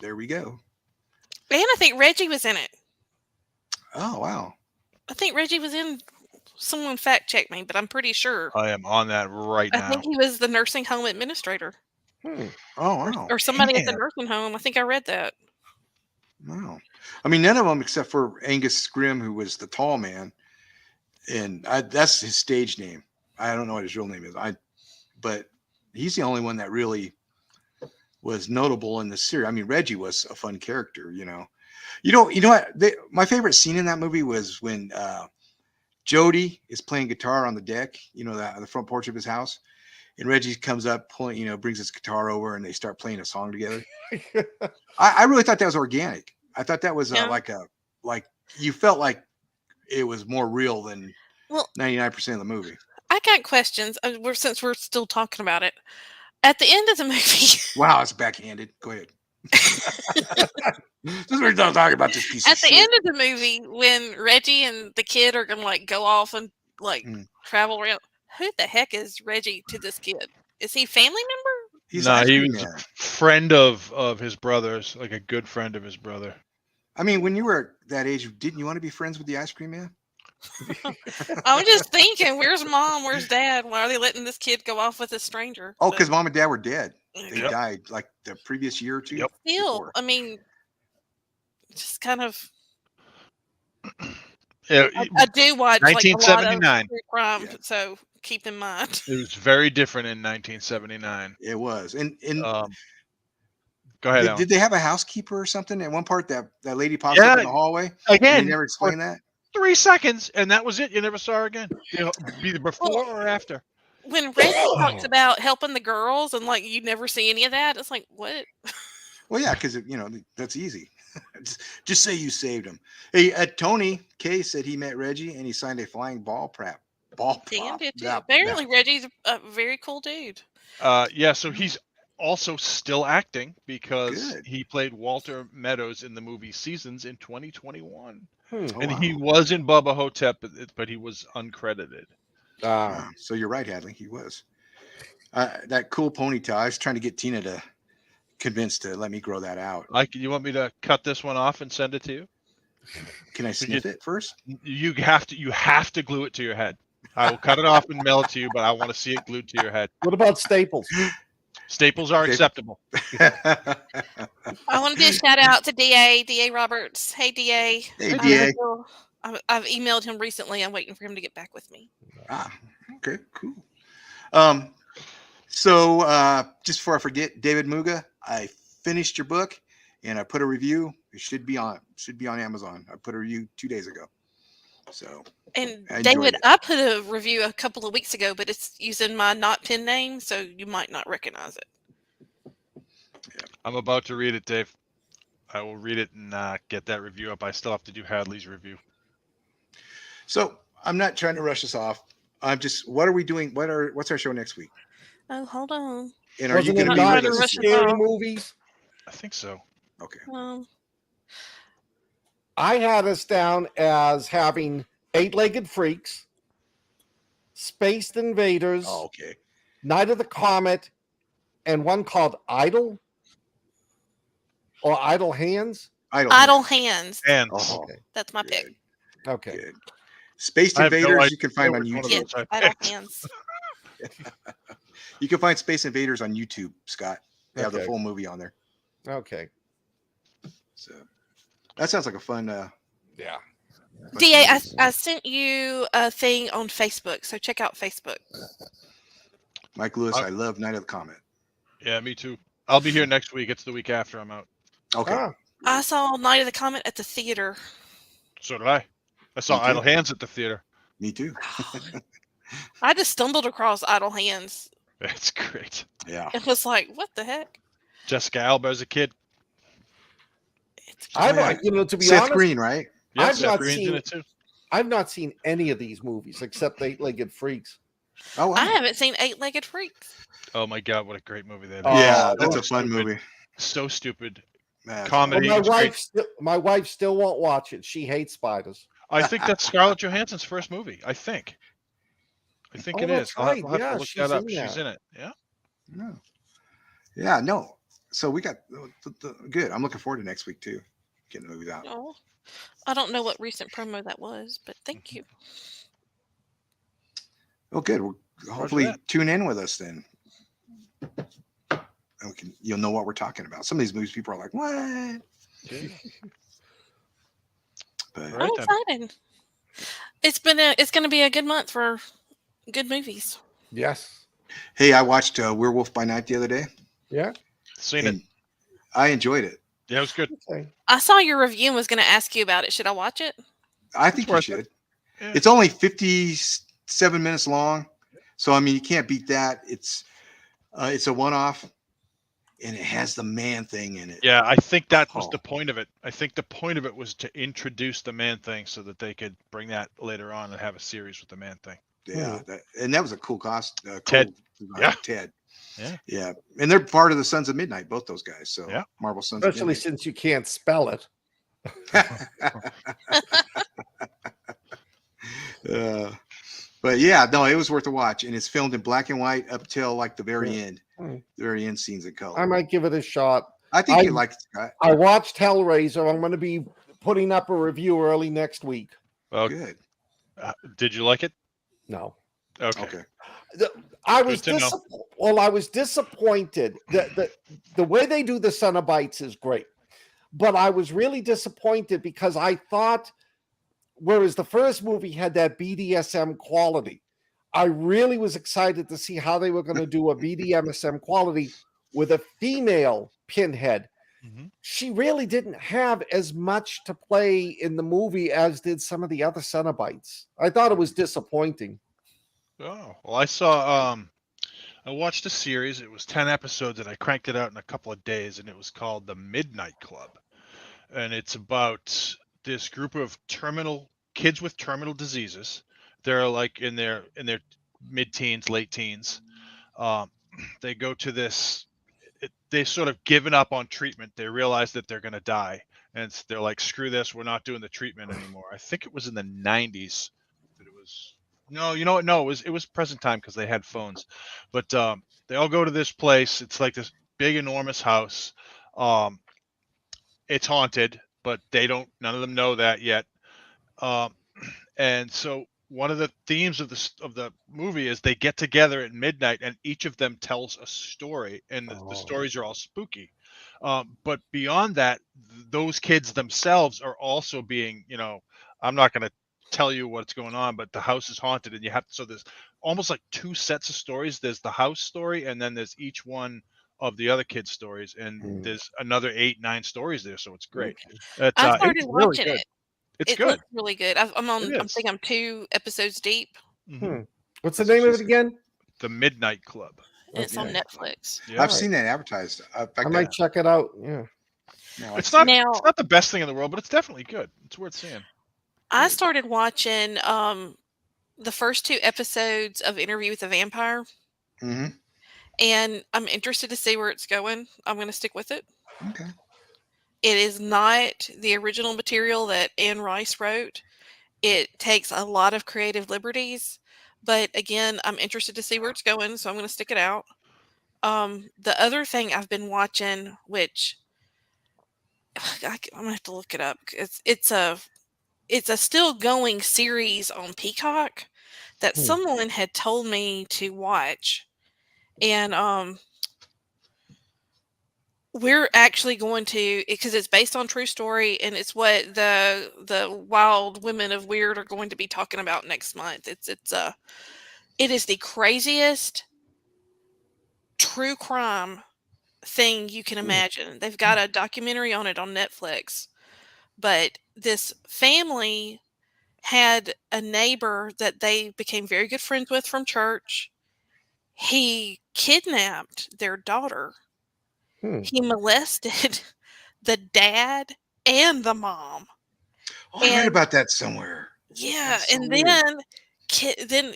there we go. And I think Reggie was in it. Oh wow. I think Reggie was in. Someone fact check me, but I'm pretty sure. I am on that right I now. think he was the nursing home administrator Oh wow. or somebody at the Man. nursing home. I think I read that. Wow. I mean, none of them except for Angus Scrim, who was the tall man, and that's his stage name. I don't know what his real name is. But he's the only one that really was notable in the series. I mean, Reggie was a fun character. You know what? My favorite scene in that movie was when Jody is playing guitar on the deck. The front porch of his house, and Reggie comes up, brings his guitar over, and they start playing a song together. I really thought that was organic. I thought that was Yeah. like you felt like it was more real than Well, 99% of the movie. I got questions. Since we're still talking about it. At the end of the movie, Wow, it's backhanded. Go ahead. This is we're not talking about this piece at of the shit. end of the movie, when Reggie and the kid are gonna go off and travel around, who the heck is Reggie to this kid? Is he a family member? He's No, an ice he cream was man. a friend of his brother's, like a good friend of his brother. I mean, when you were that age, didn't you want to be friends with the ice cream man? I'm just thinking, where's mom? Where's dad? Why are they letting this kid go off with a stranger? Oh, But because mom and dad were dead. They Yep. died like the previous year or two. Yep. still, before. I mean, just kind of. Yeah, I do watch like a lot of 1979. true crime, Yeah. so keep in mind. It was very different in 1979. It was. And Go ahead, did, Alan. did they have a housekeeper or something? At one part, that lady pops Yeah, up in the hallway. And they Again, never for explained that. 3 seconds, and that was it. You never saw her again. Either before or after. When Reggie talks about helping the girls and like you never see any of that, it's like what? Well, yeah, because that's easy. Just say you saved him. Hey, Tony K said he met Reggie and he signed a flying ball prop. Dan did too. Yeah, Apparently, Reggie's a very cool dude. Yeah, so he's also still acting because Good. he played Walter Meadows in the movie Seasons in 2021. Oh, And wow. he was in Bubba Hotep, but he was uncredited. So you're right, Hadley. He was. That cool ponytail. I was trying to get Tina to convince to let me grow that out. You want me to cut this one off and send it to you? Can I sniff it first? You have to glue it to your head. I will cut it off and mail it to you, but I want to see it glued to your head. What about Staples? Staples are acceptable. I want to do a shout out to DA Roberts. Hey DA. Hey, DA. I've emailed him recently. I'm waiting for him to get back with me. Okay, cool. So just before I forget, David Muga, I finished your book and I put a review. It should be on Amazon. I put a review 2 days ago. So And I enjoyed David, it. I put a review a couple of weeks ago, but it's using my not pen name, so you might not recognize it. I'm about to read it, Dave. I will read it and get that review up. I still have to do Hadley's review. So I'm not trying to rush us off. I'm just, what are we doing? What's our show next week? Oh, hold on. And are you Wasn't going it to be not with just us? Rush scary off. movies? I think so. Okay. I had us down as having Eight-Legged Freaks, Space Invaders, Oh, okay. Night of the Comet, and one called Idle or Idle Hands. Idle Hands. And Oh, Okay. That's my pick. good, Okay. good. Space I have no Invaders idea you can find on which one of YouTube. Yes, those I Idle picked. Hands. You can find Space Invaders on YouTube, Scott. They have the Okay. full movie on there. Okay. So that sounds like a fun. Yeah. bunch of DA, movies. I sent you a thing on Facebook, so check out Facebook. Mike Lewis, I love Night of the Comet. Yeah, me too. I'll be here next week. It's the week after I'm out. Okay. Ah, I saw Night of the Comet at the theater. So did I. I saw Me too. Idle Hands at the theater. Me too. I just stumbled across Idle Hands. It's great. Yeah. It was like, what the heck? Jessica Alba as a kid. It's I've, Yeah. to be Seth honest, Green, right? Yeah, I've Seth not Green's in seen- it too. I've not seen any of these movies except Eight-Legged Freaks. Oh, wow. I haven't seen Eight-Legged Freaks. Oh my god, what a great movie that is. Oh, Yeah, that's so a fun stupid. movie. So stupid. That's Comedy. Well, fun. my wife still won't watch it. She hates spiders. I think that's Scarlett Johansson's first movie. I think Oh, it is. that's I'll have right. to Yeah, look she's that up. in She's that. in it. Yeah. No. Yeah, no. So we got good. I'm looking forward to next week too. Getting the movies out. Oh, I don't know what recent promo that was, but thank you. Oh, good. Well, hopefully that. tune in with us then. And you'll know what we're talking about. Some of these movies, people are like, "What?" But Right I'm then. excited. It's going to be a good month for good movies. Yes. hey, I watched Werewolf by Night the other day, Yeah. Seen it. and I enjoyed it. Yeah, it was good. Okay. I saw your review and was going to ask you about it. Should I watch it? I think you worth should. it. Yeah. It's only 57 minutes long, so I mean you can't beat that. It's a one-off, and it has the man thing in it. Yeah, I think that was Oh. the point of it. I think the point of it was to introduce the man thing so that they could bring that later on and have a series with the man thing. Yeah, and that was a cool cost. Ted. Yeah. Ted. Yeah. Yeah, and they're part of the Sons of Midnight, both those guys. So Yeah. Marvel Sons Especially of since you can't spell it. Midnight. But yeah, no, it was worth a watch, and it's filmed in black and white up till like the very end. Hmm. The very end scenes in color. I might give it a shot. I think I- you like it, Scott. I watched Hellraiser. I'm going to be putting up a review early next week. Well, Good. did you like it? No. Okay. Okay. I was Good to know. I was disappointed. The way they do the Cenobites is great, but I was really disappointed because I thought whereas the first movie had that BDSM quality. I really was excited to see how they were going to do a BDSM quality with a female Pinhead. Mhm. She really didn't have as much to play in the movie as did some of the other Cenobites. I thought it was disappointing. Oh, well, I watched a series. It was 10 episodes, and I cranked it out in a couple of days, and it was called The Midnight Club. And it's about this group of kids with terminal diseases. They're like in their mid-teens, late teens. They go to this. They sort of given up on treatment. They realize that they're going to die, and they're like, "Screw this! We're not doing the treatment anymore." I think it was in the 90s. But it was no, you know what? No, it was present time because they had phones. But they all go to this place. It's like this big, enormous house. Um, it's haunted, but none of them know that yet. Um, and so one of the themes of the movie is they get together at midnight, and each of them tells a story, and the stories are all spooky. But beyond that, those kids themselves are also being, I'm not going to tell you what's going on, but the house is haunted, and so there's almost like two sets of stories. There's the house story, and then there's each one of the other kids' stories, and there's another 8-9 stories there, so it's great. It's I started it's really watching good. it. It's It good. looks really good. I'm on. It I'm is. think I'm 2 episodes deep, Mhm. What's the That's what name of she it again? The Midnight Club. and it's on Okay. Netflix. Yeah. I've seen that advertised. In fact, I might check it out. Yeah. now It's I've not seen it. Now- it's not the best thing in the world, but it's definitely good. It's worth seeing. I started watching the first 2 episodes of Interview with the Vampire, Mhm. and I'm interested to see where it's going. I'm going to stick with it. Okay. It is not the original material that Anne Rice wrote. It takes a lot of creative liberties, but again, I'm interested to see where it's going, so I'm going to stick it out. The other thing I've been watching, which I'm gonna have to look it up. It's a still going series on Peacock that someone had told me to watch, and we're actually going to, because it's based on true story, and it's what the Wild Women of Weird are going to be talking about next month. It is the craziest true crime thing you can imagine. They've got a documentary on it on Netflix, but this family had a neighbor that they became very good friends with from church. He kidnapped their daughter. He molested the dad and the mom. Oh, I read about that somewhere. Yeah, That's so and weird. then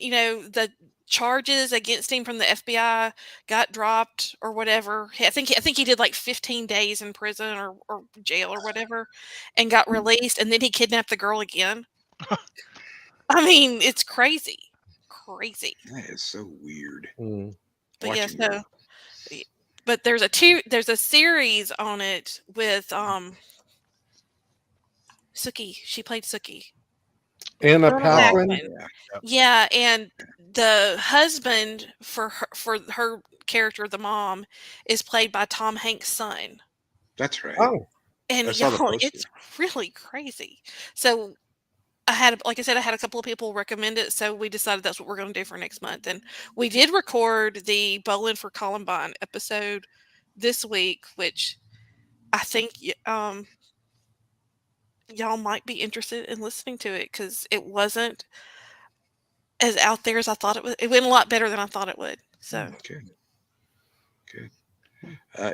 the charges against him from the FBI got dropped or whatever. I think he did like 15 days in prison or jail or whatever, and got released. And then he kidnapped the girl again. I mean, it's crazy. That is so weird. But yeah, Watching Wyrd. but there's a series on it with Sookie. She played Sookie. Anna Colonel Paquin. Paquin. Yeah, and the husband for her character, the mom, is played by Tom Hanks' son. That's right. Oh, And I saw the y'all, poster. it's really crazy. So I had a couple of people recommend it, so we decided that's what we're going to do for next month. And we did record the Bowling for Columbine episode this week, which I think y'all might be interested in listening to it, because it wasn't as out there as I thought it would. It went a lot better than I thought it would. So Good.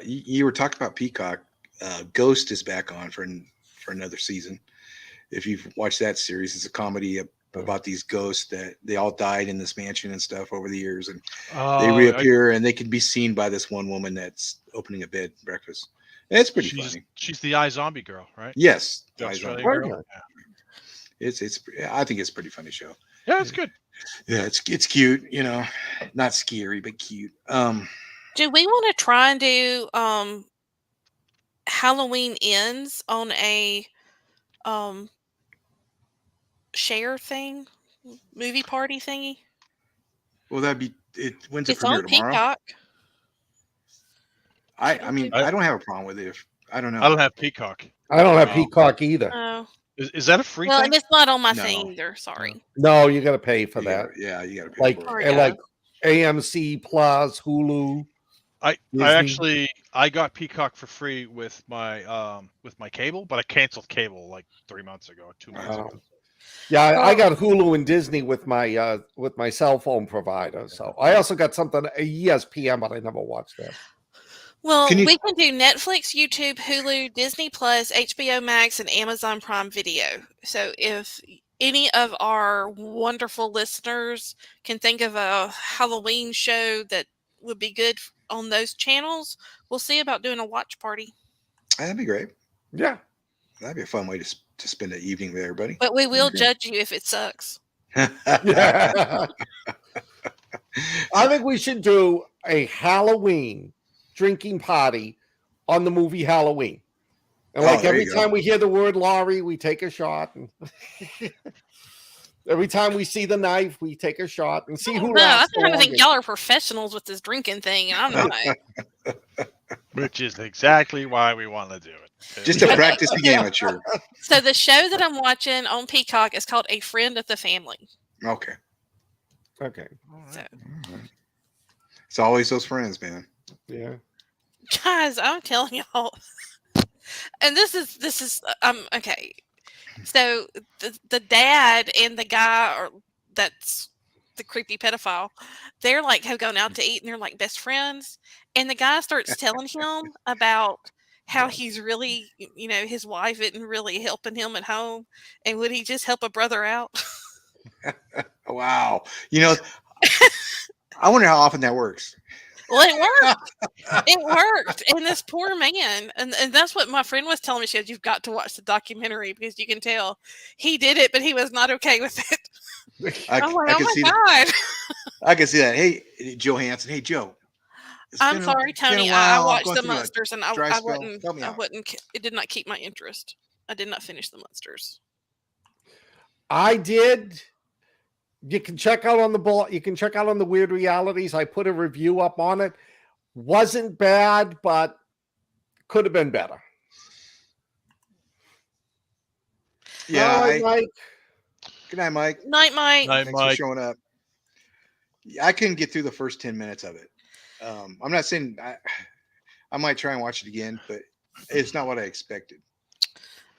You were talking about Peacock. Ghost is back on for another season. If you've watched that series, it's a comedy about these ghosts that they all died in this mansion and stuff over the years, and they reappear, and they can be seen by this one woman that's opening a bed and breakfast. And it's pretty funny. She's the iZombie girl, right? Yes, The Eyes on Australian Her. girl. Yeah. It's. I think it's a pretty funny show. Yeah, it's good. Yeah, it's cute. Not scary, but cute. do we want to try and do Halloween Ends on a share thing, movie party thingy? Well, that'd be it. When's it It's premiere on tomorrow? Peacock. I mean, I don't have a problem with it. I don't know. I don't have Peacock. I don't have Wow. Peacock either. Oh, Is that a free Well, thing? and it's not on my No. thing either. Sorry. No, you got to pay for You that. gotta, yeah, you got to pay Like, for Sorry, it. and like guys. AMC Plus, Hulu. I Disney. actually I got Peacock for free with my cable, but I canceled cable like 3 months ago, 2 months ago. Yeah, I Well- got Hulu and Disney with my cell phone provider. So I also got something ESPN, but I never watched that. Well, Can you- we can do Netflix, YouTube, Hulu, Disney Plus, HBO Max, and Amazon Prime Video. So if any of our wonderful listeners can think of a Halloween show that would be good on those channels, we'll see about doing a watch party. That'd be great. Yeah. That'd be a fun way to spend the evening with everybody. But we will Okay. judge you if it sucks. I think we should do a Halloween drinking party on the movie Halloween. And Oh, like there every you go. time we hear the word Laurie, we take a shot. And every time we see the knife, we take a shot and see who No, I lasts the think longest. y'all are professionals with this drinking thing, and I'm not. Which is exactly why we want to do it. Just to practice the amateur. So the show that I'm watching on Peacock is called A Friend of the Family. Okay. Okay. So, It's always those friends, man. Yeah. guys, I'm telling y'all, and this is okay. So the dad and the guy, or that's the creepy pedophile, they're like have gone out to eat and they're like best friends. And the guy starts telling him about how he's really, his wife isn't really helping him at home, and would he just help a brother out? Wow. I wonder how often that works. Well, it worked. It worked. And this poor man, and that's what my friend was telling me. She said, "You've got to watch the documentary because you can tell he did it, but he was not okay with it." I I'm like, can oh see my that. God. I can see that. Hey, Joe Hansen. Hey, Joe. It's I'm been a- sorry, it's been a Tony. while. I I'm watched going the through a Monsters, and I dry spell. wouldn't. Help me I out. wouldn't. It did not keep my interest. I did not finish the Monsters. I did. You can check out on the You can check out on the Weird Realities. I put a review up on it. Wasn't bad, but could have been better. Yeah. All right, Mike. Good night, Mike. Night, Mike. Night, Thanks for Mike. showing up. I couldn't get through the first 10 minutes of it. I'm not saying I might try and watch it again, but it's not what I expected.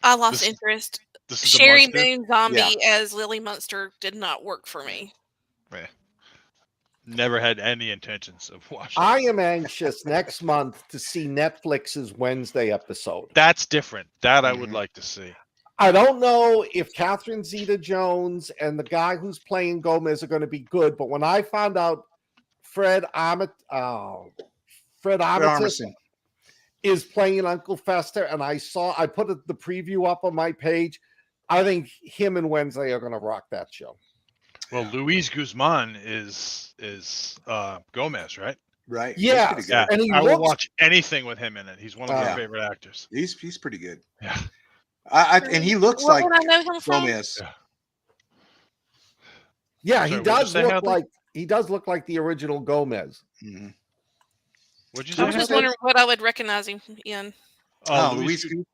I lost This- interest. This is Sherry a Munster? Moon Zombie as Lily Munster did not work for me. Never had any intentions of watching. I am anxious next month to see Netflix's Wednesday episode. That's different. That I would Mhm. like to see. I don't know if Catherine Zeta-Jones and the guy who's playing Gomez are going to be good, but when I found out Fred Armisen is playing Uncle Fester, and I put the preview up on my page, I think him and Wednesday are going to rock that show. Well, Luis Guzman is Gomez, right? Right. Yeah. He's pretty Yeah, good. And he I will looks- watch anything with him in it. He's one of my Yeah. favorite actors. He's pretty good. Yeah. And he looks Where like would I know him from? Gomez. Yeah. Yeah, Sorry, he what'd you does say, look Hadley? like the original Gomez. Mhm. What'd you I say? was just Hadley? wondering what I would recognize him in. Oh, Luis Luis.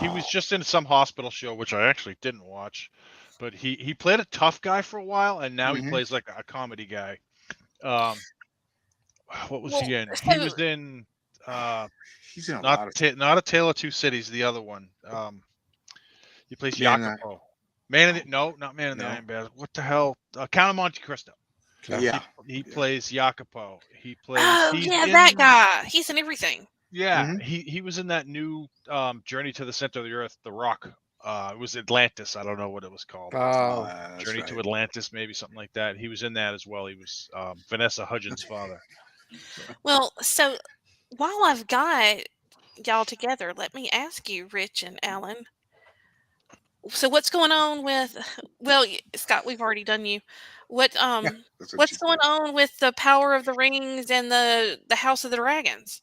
He was just in some hospital show, which I actually didn't watch, but he played a tough guy for a while, and now he Mhm. plays like a comedy guy. What was he in? He so- was in He's in a lot of not A Tale of Two Cities. The other one. He plays Man in the- Jacopo. Not Man in the No. Iron Bed. What the hell? Count of Monte Cristo. Yeah. He plays Jacopo. He plays. Oh he's yeah, in- that guy. He's in everything. Yeah, Mhm. he was in that new Journey to the Center of the Earth, The Rock. It was Atlantis. I don't know what it was called. That's Journey right. to Atlantis, maybe something like that. He was in that as well. He was Vanessa Hudgens' father. Well, so while I've got y'all together, let me ask you, Rich and Allan. So what's going on with? Well, Scott, we've already done you. What That's what what's she going said. on with the Power of the Rings and the House of the Dragons?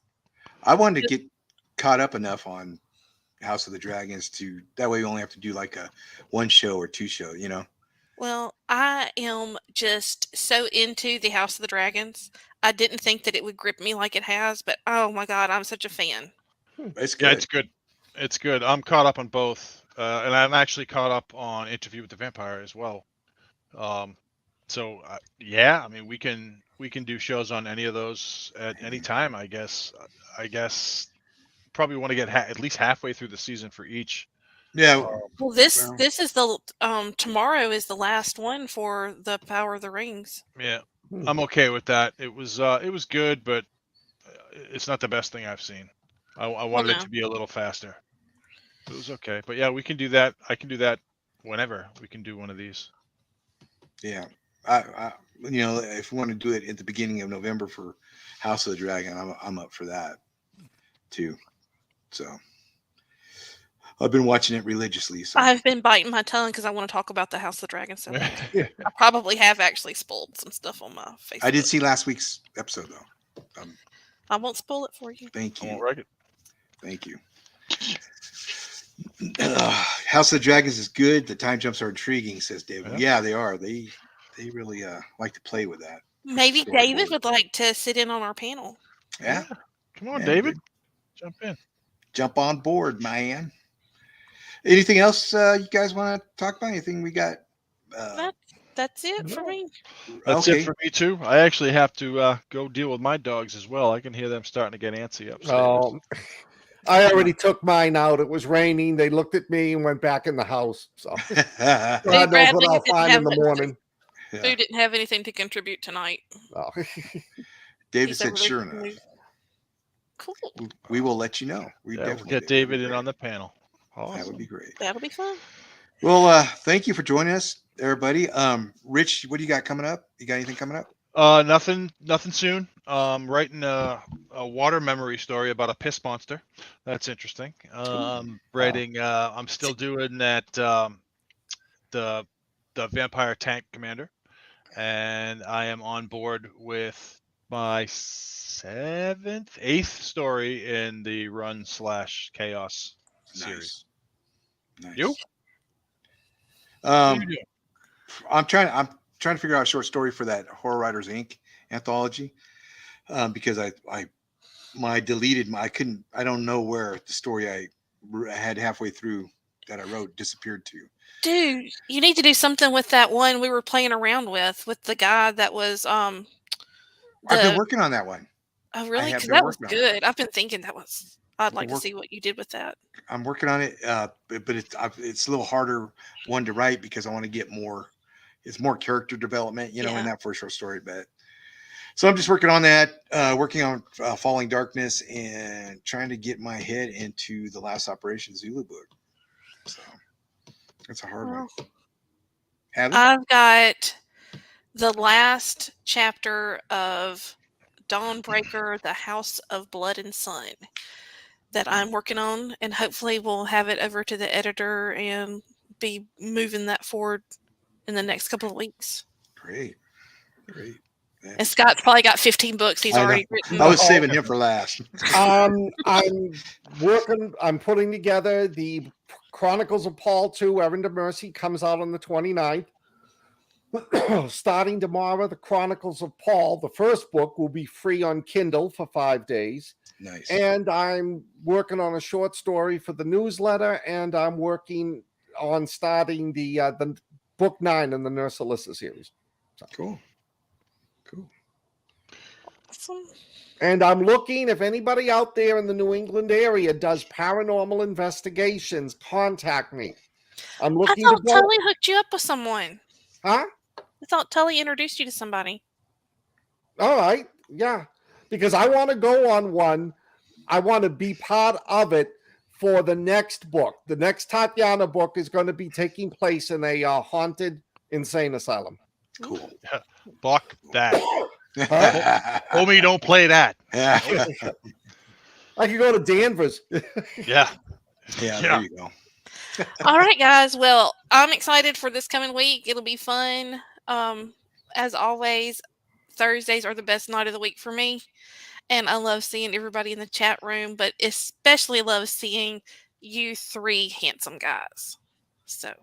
I wanted to get caught up enough on House of the Dragons to that way we only have to do like a one show or two show, Well, I am just so into the House of the Dragons. I didn't think that it would grip me like it has, but oh my God, I'm such a fan. It's good. Yeah, it's good. It's good. I'm caught up on both. and I'm actually caught up on Interview with the Vampire as well. So yeah, I mean we can do shows on any of those at any time. I guess probably want to get at least halfway through the season for each. Yeah. Well, this is the tomorrow is the last one for the Power of the Rings. Yeah, I'm okay with that. It was good, but it's not the best thing I've seen. I wanted it to be a little faster. It was okay, but yeah, we can do that. I can do that whenever we can do one of these. Yeah, I if we want to do it at the beginning of November for House of the Dragon, I'm up for that too. So I've been watching it religiously. So I've been biting my tongue because I want to talk about the House of the Dragon so much. Yeah. I probably have actually spoiled some stuff on my Facebook. I did see last week's episode though. I won't spoil it for you. Thank I won't you. wreck it. Thank you. House of the Dragons is good. The time jumps are intriguing, says David. Yeah, they are. They really like to play with that. Maybe Storyboard. David would like to sit in on our panel. Yeah. Come on, Yeah, David. good. Jump in. Jump on board, man. Anything else you guys want to talk about? Anything we got? That's it for me. That's Okay. it for me too. I actually have to go deal with my dogs as well. I can hear them starting to get antsy upstairs. Oh, I already took mine out. It was raining. They looked at me and went back in the house. So God knows Bradley what I'll didn't find have in the it. morning. Who didn't have anything to contribute tonight? Oh. David He said, we're sure leaving the enough. movie. Cool. We will let you know. We Yeah, we'll definitely get will. David That'd in be on great. the panel. Awesome. That would be great. That'll be fun. Well, thank you for joining us, everybody. Rich, what do you got coming up? You got anything coming up? Nothing soon. Writing a water memory story about a piss monster. That's interesting. Writing. I'm still doing that. The vampire tank commander, and I am on board with my 8th story in the Run/Chaos series. Nice. You? What Um, are you doing? I'm trying to figure out a short story for that Horror Writers Inc. anthology. Because when I deleted I don't know where the story I had halfway through that I wrote disappeared to. Dude, you need to do something with that one we were playing around with the guy that was I've been working on that one. Oh really? have Because been that was working on it. good. I've been thinking that was. I'd like to work- see what you did with that. I'm working on it, but it's a little harder one to write because I want to get more. It's more character development, in that for a short story. But so I'm just working on that, working on Falling Darkness, and trying to get my head into the Last Operation Zulu book. So that's a hard one. Hadley? I've got the last chapter of Dawnbreaker, the House of Blood and Sun that I'm working on, and hopefully we'll have it over to the editor and be moving that forward in the next couple of weeks. Great. And Scott's probably got 15 books he's I know. already written. I was saving him for last. I'm putting together the Chronicles of Paul 2, Errand of Mercy, comes out on the 29th. Starting tomorrow, the Chronicles of Paul, the first book, will be free on Kindle for 5 days. Nice. And I'm working on a short story for the newsletter, and I'm working on starting the book 9 in the Nurse Alyssa series. So. Cool. Awesome. And I'm looking, if anybody out there in the New England area does paranormal investigations, contact me. I'm I looking thought to go. Tully hooked you up with someone. Huh? I thought Tully introduced you to somebody. All right. Yeah. Because I want to go on one. I want to be part of it for the next book. The next Tatiana book is going to be taking place in a haunted insane asylum. Cool. Fuck that. Huh? Homie, don't play that. Yeah. I could go to Danvers. Yeah. There you go. All right, guys. Well, I'm excited for this coming week. It'll be fun. As always, Thursdays are the best night of the week for me. And I love seeing everybody in the chat room, but especially love seeing you 3 handsome guys. So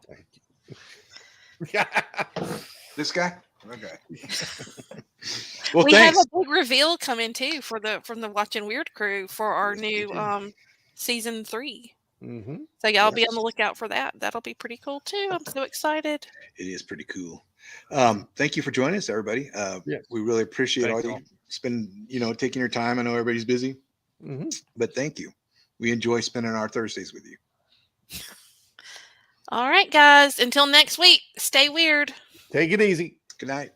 This guy? Okay. Well, we thanks. have a big reveal coming too from the Watching Wyrd crew for our new season 3. Mm-hmm. So y'all be Yes. on the lookout for that. That'll be pretty cool too. I'm so excited. It is pretty cool. Thank you for joining us, everybody. Yes. We really appreciate Thank all you you spend, taking your time. I know everybody's busy, Mm-hmm. but thank you. We enjoy spending our Thursdays with you. All right, guys. Until next week, stay weird. Take it easy. Good night.